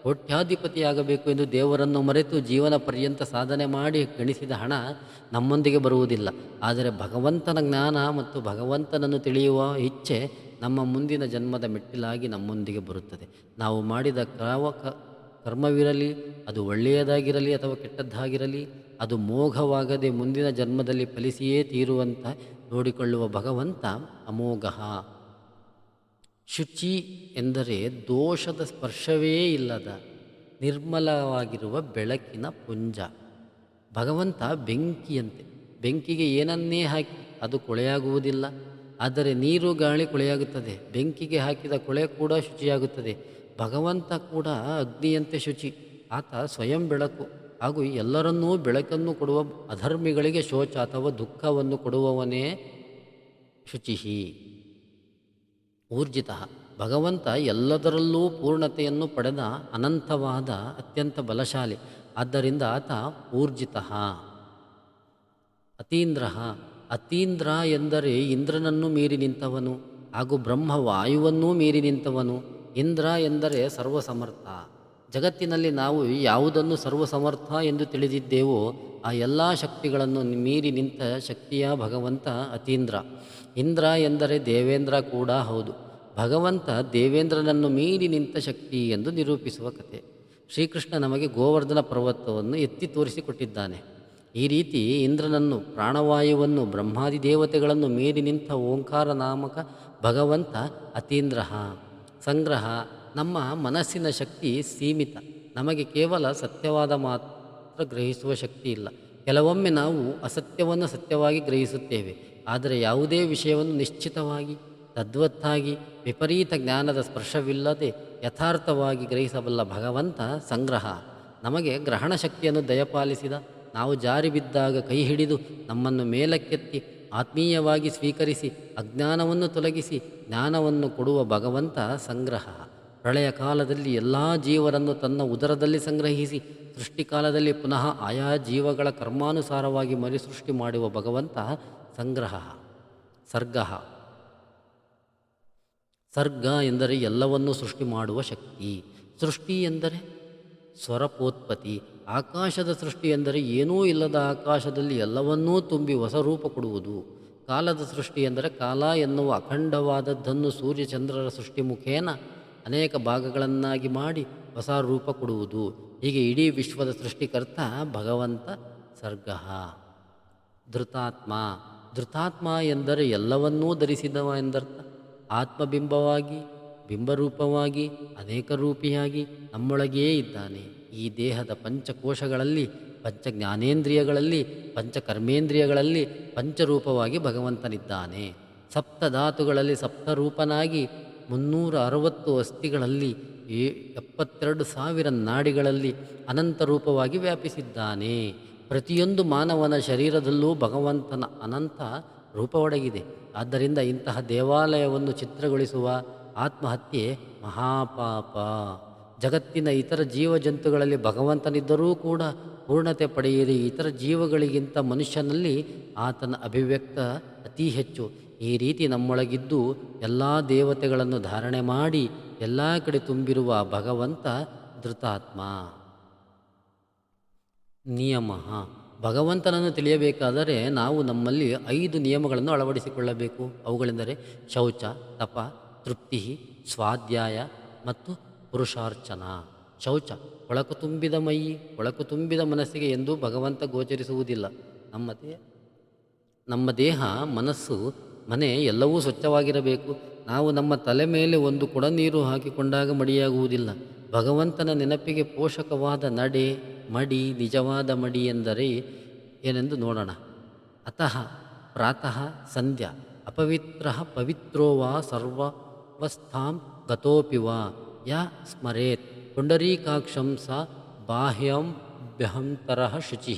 ಕೋಟ್ಯಾಧಿಪತಿಯಾಗಬೇಕು ಎಂದು ದೇವರನ್ನು ಮರೆತು ಜೀವನ ಪರ್ಯಂತ ಸಾಧನೆ ಮಾಡಿ ಗಳಿಸಿದ ಹಣ ನಮ್ಮೊಂದಿಗೆ ಬರುವುದಿಲ್ಲ. ಆದರೆ ಭಗವಂತನ ಜ್ಞಾನ ಮತ್ತು ಭಗವಂತನನ್ನು ತಿಳಿಯುವ ಇಚ್ಛೆ ನಮ್ಮ ಮುಂದಿನ ಜನ್ಮದ ಮೆಟ್ಟಿಲಾಗಿ ನಮ್ಮೊಂದಿಗೆ ಬರುತ್ತದೆ. ನಾವು ಮಾಡಿದ ಕರ್ಮವಿರಲಿ, ಅದು ಒಳ್ಳೆಯದಾಗಿರಲಿ ಅಥವಾ ಕೆಟ್ಟದ್ದಾಗಿರಲಿ, ಅದು ಮೋಘವಾಗದೆ ಮುಂದಿನ ಜನ್ಮದಲ್ಲಿ ಫಲಿಸಿಯೇ ತೀರುವಂತ ನೋಡಿಕೊಳ್ಳುವ ಭಗವಂತ ಅಮೋಘ. ಶುಚಿ ಎಂದರೆ ದೋಷದ ಸ್ಪರ್ಶವೇ ಇಲ್ಲದ ನಿರ್ಮಲವಾಗಿರುವ ಬೆಳಕಿನ ಪುಂಜ. ಭಗವಂತ ಬೆಂಕಿಯಂತೆ. ಬೆಂಕಿಗೆ ಏನನ್ನೇ ಹಾಕಿ ಅದು ಕೊಳೆಯಾಗುವುದಿಲ್ಲ. ಆದರೆ ನೀರು ಗಾಳಿ ಕೊಳೆಯಾಗುತ್ತದೆ. ಬೆಂಕಿಗೆ ಹಾಕಿದ ಕೊಳೆ ಕೂಡ ಶುಚಿಯಾಗುತ್ತದೆ. ಭಗವಂತ ಕೂಡ ಅಗ್ನಿಯಂತೆ ಶುಚಿ. ಆತ ಸ್ವಯಂ ಬೆಳಕು. ಹಾಗೂ ಎಲ್ಲರನ್ನೂ ಬೆಳಕನ್ನು ಕೊಡುವ ಅಧರ್ಮಿಗಳಿಗೆ ಶೋಚ ಅಥವಾ ದುಃಖವನ್ನು ಕೊಡುವವನೇ ಶುಚಿಹಿ. ಊರ್ಜಿತ ಭಗವಂತ ಎಲ್ಲದರಲ್ಲೂ ಪೂರ್ಣತೆಯನ್ನು ಪಡೆದ ಅನಂತವಾದ ಅತ್ಯಂತ ಬಲಶಾಲಿ. ಆದ್ದರಿಂದ ಆತ ಊರ್ಜಿತ. ಅತೀಂದ್ರ ಅತೀಂದ್ರ ಎಂದರೆ ಇಂದ್ರನನ್ನು ಮೀರಿ ನಿಂತವನು ಹಾಗೂ ಬ್ರಹ್ಮವಾಯುವನ್ನೂ ಮೀರಿ ನಿಂತವನು. ಇಂದ್ರ ಎಂದರೆ ಸರ್ವಸಮರ್ಥ. ಜಗತ್ತಿನಲ್ಲಿ ನಾವು ಯಾವುದನ್ನು ಸರ್ವಸಮರ್ಥ ಎಂದು ತಿಳಿದಿದ್ದೇವೋ ಆ ಎಲ್ಲ ಶಕ್ತಿಗಳನ್ನು ಮೀರಿ ನಿಂತ ಶಕ್ತಿಯ ಭಗವಂತ ಅತೀಂದ್ರ. ಇಂದ್ರ ಎಂದರೆ ದೇವೇಂದ್ರ ಕೂಡ ಹೌದು. ಭಗವಂತ ದೇವೇಂದ್ರನನ್ನು ಮೀರಿ ನಿಂತ ಶಕ್ತಿ ಎಂದು ನಿರೂಪಿಸುವ ಕತೆ. ಶ್ರೀಕೃಷ್ಣ ನಮಗೆ ಗೋವರ್ಧನ ಪರ್ವತವನ್ನು ಎತ್ತಿ ತೋರಿಸಿಕೊಟ್ಟಿದ್ದಾನೆ. ಈ ರೀತಿ ಇಂದ್ರನನ್ನು, ಪ್ರಾಣವಾಯುವನ್ನು, ಬ್ರಹ್ಮಾದಿ ದೇವತೆಗಳನ್ನು ಮೀರಿ ನಿಂತ ಓಂಕಾರ ನಾಮಕ ಭಗವಂತ ಅತೀಂದ್ರ. ಸಂಗ್ರಹ ನಮ್ಮ ಮನಸ್ಸಿನ ಶಕ್ತಿ ಸೀಮಿತ. ನಮಗೆ ಕೇವಲ ಸತ್ಯವಾದ ಮಾತ್ರ ಗ್ರಹಿಸುವ ಶಕ್ತಿ ಇಲ್ಲ. ಕೆಲವೊಮ್ಮೆ ನಾವು ಅಸತ್ಯವನ್ನು ಸತ್ಯವಾಗಿ ಗ್ರಹಿಸುತ್ತೇವೆ. ಆದರೆ ಯಾವುದೇ ವಿಷಯವನ್ನು ನಿಶ್ಚಿತವಾಗಿ, ತದ್ವತ್ತಾಗಿ, ವಿಪರೀತ ಜ್ಞಾನದ ಸ್ಪರ್ಶವಿಲ್ಲದೆ ಯಥಾರ್ಥವಾಗಿ ಗ್ರಹಿಸಬಲ್ಲ ಭಗವಂತ ಸಂಗ್ರಹ. ನಮಗೆ ಗ್ರಹಣ ಶಕ್ತಿಯನ್ನು ದಯಪಾಲಿಸಿದ, ನಾವು ಜಾರಿ ಬಿದ್ದಾಗ ಕೈ ಹಿಡಿದು ನಮ್ಮನ್ನು ಮೇಲಕ್ಕೆತ್ತಿ ಆತ್ಮೀಯವಾಗಿ ಸ್ವೀಕರಿಸಿ ಅಜ್ಞಾನವನ್ನು ತೊಲಗಿಸಿ ಜ್ಞಾನವನ್ನು ಕೊಡುವ ಭಗವಂತ ಸಂಗ್ರಹ. ಪ್ರಳಯ ಕಾಲದಲ್ಲಿ ಎಲ್ಲ ಜೀವರನ್ನು ತನ್ನ ಉದರದಲ್ಲಿ ಸಂಗ್ರಹಿಸಿ ಸೃಷ್ಟಿಕಾಲದಲ್ಲಿ ಪುನಃ ಆಯಾ ಜೀವಗಳ ಕರ್ಮಾನುಸಾರವಾಗಿ ಮರುಸೃಷ್ಟಿ ಮಾಡುವ ಭಗವಂತ ಸಂಗ್ರಹ. ಸರ್ಗ ಸರ್ಗ ಎಂದರೆ ಎಲ್ಲವನ್ನೂ ಸೃಷ್ಟಿ ಮಾಡುವ ಶಕ್ತಿ. ಸೃಷ್ಟಿ ಎಂದರೆ ಸ್ವರಪೋತ್ಪತ್ತಿ. ಆಕಾಶದ ಸೃಷ್ಟಿ ಎಂದರೆ ಏನೂ ಇಲ್ಲದ ಆಕಾಶದಲ್ಲಿ ಎಲ್ಲವನ್ನೂ ತುಂಬಿ ಹೊಸ ರೂಪ ಕೊಡುವುದು. ಕಾಲದ ಸೃಷ್ಟಿ ಎಂದರೆ ಕಾಲ ಎನ್ನುವ ಅಖಂಡವಾದದ್ದನ್ನು ಸೂರ್ಯಚಂದ್ರರ ಸೃಷ್ಟಿ ಮುಖೇನ ಅನೇಕ ಭಾಗಗಳನ್ನಾಗಿ ಮಾಡಿ ಹೊಸ ರೂಪ ಕೊಡುವುದು. ಹೀಗೆ ಇಡೀ ವಿಶ್ವದ ಸೃಷ್ಟಿಕರ್ತ ಭಗವಂತ ಸರ್ಗ. ಧೃತಾತ್ಮ ಧೃತಾತ್ಮ ಎಂದರೆ ಎಲ್ಲವನ್ನೂ ಧರಿಸಿದವ ಎಂದರ್ಥ. ಆತ್ಮಬಿಂಬವಾಗಿ, ಬಿಂಬರೂಪವಾಗಿ, ಅನೇಕ ರೂಪಿಯಾಗಿ ನಮ್ಮೊಳಗೇ ಇದ್ದಾನೆ. ಈ ದೇಹದ ಪಂಚಕೋಶಗಳಲ್ಲಿ, ಪಂಚಜ್ಞಾನೇಂದ್ರಿಯಗಳಲ್ಲಿ, ಪಂಚಕರ್ಮೇಂದ್ರಿಯಗಳಲ್ಲಿ ಪಂಚರೂಪವಾಗಿ ಭಗವಂತನಿದ್ದಾನೆ. ಸಪ್ತಧಾತುಗಳಲ್ಲಿ ಸಪ್ತರೂಪನಾಗಿ 360 ಅಸ್ಥಿಗಳಲ್ಲಿ 72,000 ನಾಡಿಗಳಲ್ಲಿ ಅನಂತ ರೂಪವಾಗಿ ವ್ಯಾಪಿಸಿದ್ದಾನೆ. ಪ್ರತಿಯೊಂದು ಮಾನವನ ಶರೀರದಲ್ಲೂ ಭಗವಂತನ ಅನಂತ ರೂಪವೊಡಗಿದೆ. ಆದ್ದರಿಂದ ಇಂತಹ ದೇವಾಲಯವನ್ನು ಚಿತ್ರಗೊಳಿಸುವ ಆತ್ಮಹತ್ಯೆ ಮಹಾಪಾಪ. ಜಗತ್ತಿನ ಇತರ ಜೀವಜಂತುಗಳಲ್ಲಿ ಭಗವಂತನಿದ್ದರೂ ಕೂಡ ಪೂರ್ಣತೆ ಪಡೆಯದೆ ಇತರ ಜೀವಗಳಿಗಿಂತ ಮನುಷ್ಯನಲ್ಲಿ ಆತನ ಅಭಿವ್ಯಕ್ತ ಅತಿ ಹೆಚ್ಚು. ಈ ರೀತಿ ನಮ್ಮೊಳಗಿದ್ದು ಎಲ್ಲ ದೇವತೆಗಳನ್ನು ಧಾರಣೆ ಮಾಡಿ ಎಲ್ಲ ಕಡೆ ತುಂಬಿರುವ ಭಗವಂತ ಧೃತಾತ್ಮ. ನಿಯಮ ಭಗವಂತನನ್ನು ತಿಳಿಯಬೇಕಾದರೆ ನಾವು ನಮ್ಮಲ್ಲಿ 5 ನಿಯಮಗಳನ್ನು ಅಳವಡಿಸಿಕೊಳ್ಳಬೇಕು. ಅವುಗಳೆಂದರೆ ಶೌಚ, ತಪ, ತೃಪ್ತಿ, ಸ್ವಾಧ್ಯಾಯ ಮತ್ತು ಪುರುಷಾರ್ಚನ. ಶೌಚ ಒಳಕು ತುಂಬಿದ ಮೈ, ಒಳಕು ತುಂಬಿದ ಮನಸ್ಸಿಗೆ ಎಂದೂ ಭಗವಂತ ಗೋಚರಿಸುವುದಿಲ್ಲ. ನಮ್ಮ ದೇಹ, ಮನಸ್ಸು, ಮನೆ ಎಲ್ಲವೂ ಸ್ವಚ್ಛವಾಗಿರಬೇಕು. ನಾವು ನಮ್ಮ ತಲೆ ಮೇಲೆ ಒಂದು ಕೊಡ ನೀರು ಹಾಕಿಕೊಂಡಾಗ ಮಡಿಯಾಗುವುದಿಲ್ಲ. ಭಗವಂತನ ನೆನಪಿಗೆ ಪೋಷಕವಾದ ನಡೆ, ಮಡಿ, ನಿಜವಾದ ಮಡಿ ಎಂದರೆ ಏನೆಂದು ನೋಡೋಣ. ಅತಃ ಪ್ರಾತಃ ಸಂಧ್ಯಾ ಅಪವಿತ್ರ ಪವಿತ್ರೋ ವಾ ಸರ್ವಸ್ಥಾಂ ಗತೋಪಿ ವಾ ಯ ಸ್ಮರೇತ್ ಪುಂಡರೀಕಾಕ್ಷಂ ಸ ಬಾಹ್ಯಂ ಭ್ಯಂತರಃ ಶುಚಿ.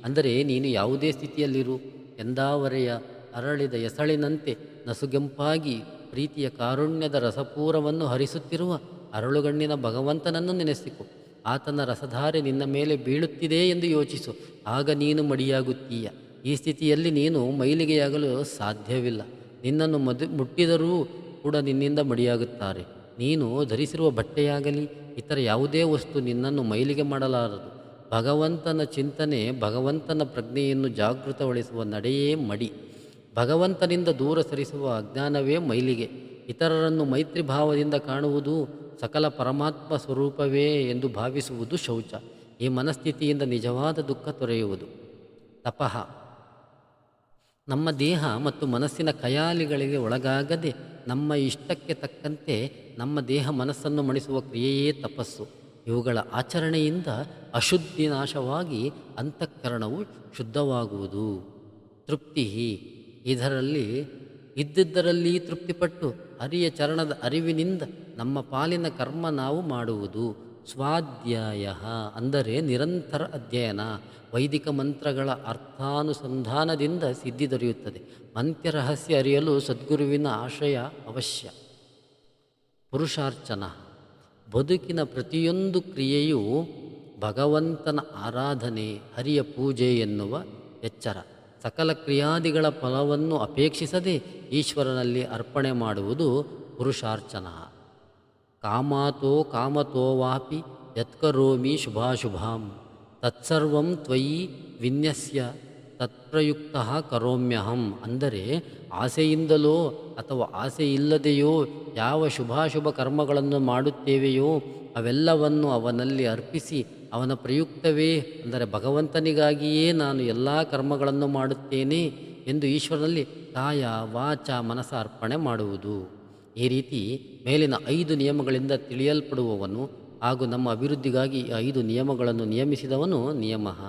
ಅಂದರೆ ನೀನು ಯಾವುದೇ ಸ್ಥಿತಿಯಲ್ಲಿರು, ಎಂದಾವರೆಯ ಅರಳಿದ ಎಸಳಿನಂತೆ ನಸುಗೆಂಪಾಗಿ ಪ್ರೀತಿಯ ಕಾರುಣ್ಯದ ರಸಪೂರವನ್ನು ಹರಿಸುತ್ತಿರುವ ಅರಳುಗಣ್ಣಿನ ಭಗವಂತನನ್ನು ನೆನೆಸಿಕೊ. ಆತನ ರಸಧಾರೆ ನಿನ್ನ ಮೇಲೆ ಬೀಳುತ್ತಿದೆ ಎಂದು ಯೋಚಿಸು. ಆಗ ನೀನು ಮಡಿಯಾಗುತ್ತೀಯ. ಈ ಸ್ಥಿತಿಯಲ್ಲಿ ನೀನು ಮೈಲಿಗೆಯಾಗಲು ಸಾಧ್ಯವಿಲ್ಲ. ನಿನ್ನನ್ನು ಮುಟ್ಟಿದರೂ ಕೂಡ ನಿನ್ನಿಂದ ಮಡಿಯಾಗುತ್ತಾರೆ. ನೀನು ಧರಿಸಿರುವ ಬಟ್ಟೆಯಾಗಲಿ ಇತರ ಯಾವುದೇ ವಸ್ತು ನಿನ್ನನ್ನು ಮೈಲಿಗೆ ಮಾಡಲಾರದು. ಭಗವಂತನ ಚಿಂತನೆ, ಭಗವಂತನ ಪ್ರಜ್ಞೆಯನ್ನು ಜಾಗೃತಗೊಳಿಸುವ ನಡೆಯೇ ಮಡಿ. ಭಗವಂತನಿಂದ ದೂರ ಸರಿಸುವ ಅಜ್ಞಾನವೇ ಮೈಲಿಗೆ. ಇತರರನ್ನು ಮೈತ್ರಿ ಭಾವದಿಂದ ಕಾಣುವುದು, ಸಕಲ ಪರಮಾತ್ಮ ಸ್ವರೂಪವೇ ಎಂದು ಭಾವಿಸುವುದು ಶೌಚ. ಈ ಮನಸ್ಥಿತಿಯಿಂದ ನಿಜವಾದ ದುಃಖ ತೊರೆಯುವುದು. ತಪಃ ನಮ್ಮ ದೇಹ ಮತ್ತು ಮನಸ್ಸಿನ ಖಯಾಲಿಗಳಿಗೆ ಒಳಗಾಗದೆ ನಮ್ಮ ಇಷ್ಟಕ್ಕೆ ತಕ್ಕಂತೆ ನಮ್ಮ ದೇಹ ಮನಸ್ಸನ್ನು ಮಣಿಸುವ ಕ್ರಿಯೆಯೇ ತಪಸ್ಸು. ಇವುಗಳ ಆಚರಣೆಯಿಂದ ಅಶುದ್ಧಿ ನಾಶವಾಗಿ ಅಂತಃಕರಣವು ಶುದ್ಧವಾಗುವುದು. ತೃಪ್ತಿ ಇದರಲ್ಲಿ ತೃಪ್ತಿಪಟ್ಟು ಹರಿಯ ಚರಣದ ಅರಿವಿನಿಂದ ನಮ್ಮ ಪಾಲಿನ ಕರ್ಮ ನಾವು ಮಾಡುವುದು. ಸ್ವಾಧ್ಯಾಯ ಅಂದರೆ ನಿರಂತರ ಅಧ್ಯಯನ. ವೈದಿಕ ಮಂತ್ರಗಳ ಅರ್ಥಾನುಸಂಧಾನದಿಂದ ಸಿದ್ಧಿ ದೊರೆಯುತ್ತದೆ. ಮಂತ್ಯರಹಸ್ಯ ಅರಿಯಲು ಸದ್ಗುರುವಿನ ಆಶ್ರಯ ಅವಶ್ಯ. ಪುರುಷಾರ್ಚನ ಬದುಕಿನ ಪ್ರತಿಯೊಂದು ಕ್ರಿಯೆಯೂ ಭಗವಂತನ ಆರಾಧನೆ, ಹರಿಯ ಪೂಜೆ ಎನ್ನುವ ಎಚ್ಚರ. ಸಕಲ ಕ್ರಿಯಾದಿಗಳ ಫಲವನ್ನು ಅಪೇಕ್ಷಿಸದೆ ಈಶ್ವರನಲ್ಲಿ ಅರ್ಪಣೆ ಮಾಡುವುದು ಪುರುಷಾರ್ಚನ. ಕಾಮಾತೋ ಕಾಮತೋ ವಾಪಿ ಯತ್ಕರೋಮಿ ಶುಭಾಶುಭಾಂ ತತ್ಸರ್ವಂ ತ್ವಯಿ ವಿನ್ಯಸ್ಯ ತತ್ಪ್ರಯುಕ್ತ ಕರೋಮ್ಯಹಂ. ಅಂದರೆ ಆಸೆಯಿಂದಲೋ ಅಥವಾ ಆಸೆಯಿಲ್ಲದೆಯೋ ಯಾವ ಶುಭಾಶುಭ ಕರ್ಮಗಳನ್ನು ಮಾಡುತ್ತೇವೆಯೋ ಅವೆಲ್ಲವನ್ನು ಅವನಲ್ಲಿ ಅರ್ಪಿಸಿ ಅವನ ಪ್ರಯುಕ್ತವೇ ಅಂದರೆ ಭಗವಂತನಿಗಾಗಿಯೇ ನಾನು ಎಲ್ಲ ಕರ್ಮಗಳನ್ನು ಮಾಡುತ್ತೇನೆ ಎಂದು ಈಶ್ವರನಲ್ಲಿ ಕಾಯ ವಾಚ ಮನಸ ಅರ್ಪಣೆ ಮಾಡುವುದು. ಈ ರೀತಿ ಮೇಲಿನ 5 ನಿಯಮಗಳಿಂದ ತಿಳಿಯಲ್ಪಡುವವನು ಹಾಗೂ ನಮ್ಮ ಅಭಿವೃದ್ಧಿಗಾಗಿ 5 ನಿಯಮಗಳನ್ನು ನಿಯಮಿಸಿದವನು ಯಮಃ.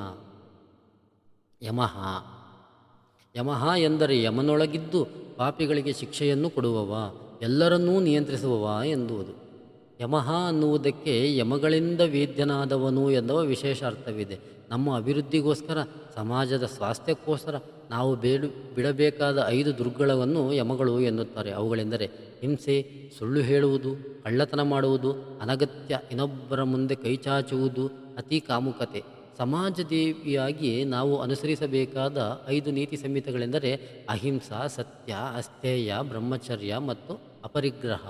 ಯಮಃ ಎಂದರೆ ಯಮನೊಳಗಿದ್ದು ಪಾಪಿಗಳಿಗೆ ಶಿಕ್ಷೆಯನ್ನು ಕೊಡುವವ, ಎಲ್ಲರನ್ನೂ ನಿಯಂತ್ರಿಸುವವ ಎಂದುವುದು. ಯಮಃ ಅನ್ನುವುದಕ್ಕೆ ಯಮಗಳಿಂದ ವೇದ್ಯನಾದವನು ಎನ್ನುವ ವಿಶೇಷ ಅರ್ಥವಿದೆ. ನಮ್ಮ ಅಭಿವೃದ್ಧಿಗೋಸ್ಕರ, ಸಮಾಜದ ಸ್ವಾಸ್ಥ್ಯಕ್ಕೋಸ್ಕರ ನಾವು ಬಿಡಬೇಕಾದ 5 ದುರ್ಗುಣಗಳನ್ನು ಯಮಗಳು ಎನ್ನುತ್ತಾರೆ. ಅವುಗಳೆಂದರೆ ಹಿಂಸೆ, ಸುಳ್ಳು ಹೇಳುವುದು, ಕಳ್ಳತನ ಮಾಡುವುದು, ಅನಗತ್ಯ ಇನ್ನೊಬ್ಬರ ಮುಂದೆ ಕೈಚಾಚುವುದು, ಅತಿ ಕಾಮುಕತೆ. ಸಮಾಜದೇವಿಯಾಗಿ ನಾವು ಅನುಸರಿಸಬೇಕಾದ 5 ನೀತಿ ಸಂಹಿತೆಗಳೆಂದರೆ ಅಹಿಂಸಾ, ಸತ್ಯ, ಅಸ್ಥೇಯ, ಬ್ರಹ್ಮಚರ್ಯ ಮತ್ತು ಅಪರಿಗ್ರಹ.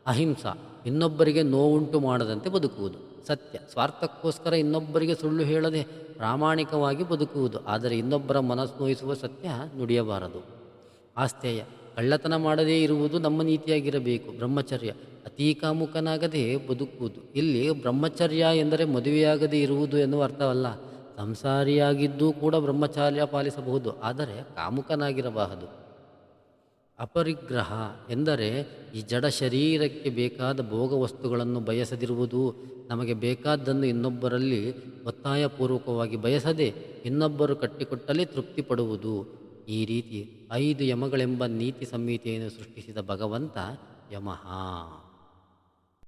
ಅಹಿಂಸಾ ಇನ್ನೊಬ್ಬರಿಗೆ ನೋವುಂಟು ಮಾಡದಂತೆ ಬದುಕುವುದು. ಸತ್ಯ ಸ್ವಾರ್ಥಕ್ಕೋಸ್ಕರ ಇನ್ನೊಬ್ಬರಿಗೆ ಸುಳ್ಳು ಹೇಳದೆ ಪ್ರಾಮಾಣಿಕವಾಗಿ ಬದುಕುವುದು, ಆದರೆ ಇನ್ನೊಬ್ಬರ ಮನಸ್ಸು ನೋಯಿಸುವ ಸತ್ಯ ನುಡಿಯಬಾರದು. ಆಸ್ಥೇಯ ಕಳ್ಳತನ ಮಾಡದೇ ಇರುವುದು ನಮ್ಮ ನೀತಿಯಾಗಿರಬೇಕು. ಬ್ರಹ್ಮಚರ್ಯ ಅತೀ ಕಾಮುಕನಾಗದೆ ಬದುಕುವುದು. ಇಲ್ಲಿ ಬ್ರಹ್ಮಚರ್ಯ ಎಂದರೆ ಮದುವೆಯಾಗದೇ ಇರುವುದು ಎನ್ನುವ ಅರ್ಥವಲ್ಲ. ಸಂಸಾರಿಯಾಗಿದ್ದೂ ಕೂಡ ಬ್ರಹ್ಮಚಾರ್ಯ ಪಾಲಿಸಬಹುದು, ಆದರೆ ಕಾಮುಕನಾಗಿರಬಾರದು. ಅಪರಿಗ್ರಹ ಎಂದರೆ ಈ ಜಡ ಶರೀರಕ್ಕೆ ಬೇಕಾದ ಭೋಗ ವಸ್ತುಗಳನ್ನು ಬಯಸದಿರುವುದು. ನಮಗೆ ಬೇಕಾದ್ದನ್ನು ಇನ್ನೊಬ್ಬರಲ್ಲಿ ಒತ್ತಾಯಪೂರ್ವಕವಾಗಿ ಬಯಸದೆ ಇನ್ನೊಬ್ಬರು ಕಟ್ಟಿಕೊಟ್ಟಲ್ಲಿ ತೃಪ್ತಿಪಡುವುದು. ಈ ರೀತಿ 5 ಯಮಗಳೆಂಬ ನೀತಿ ಸಂಹಿತೆಯನ್ನು ಸೃಷ್ಟಿಸಿದ ಭಗವಂತ ಯಮಃ.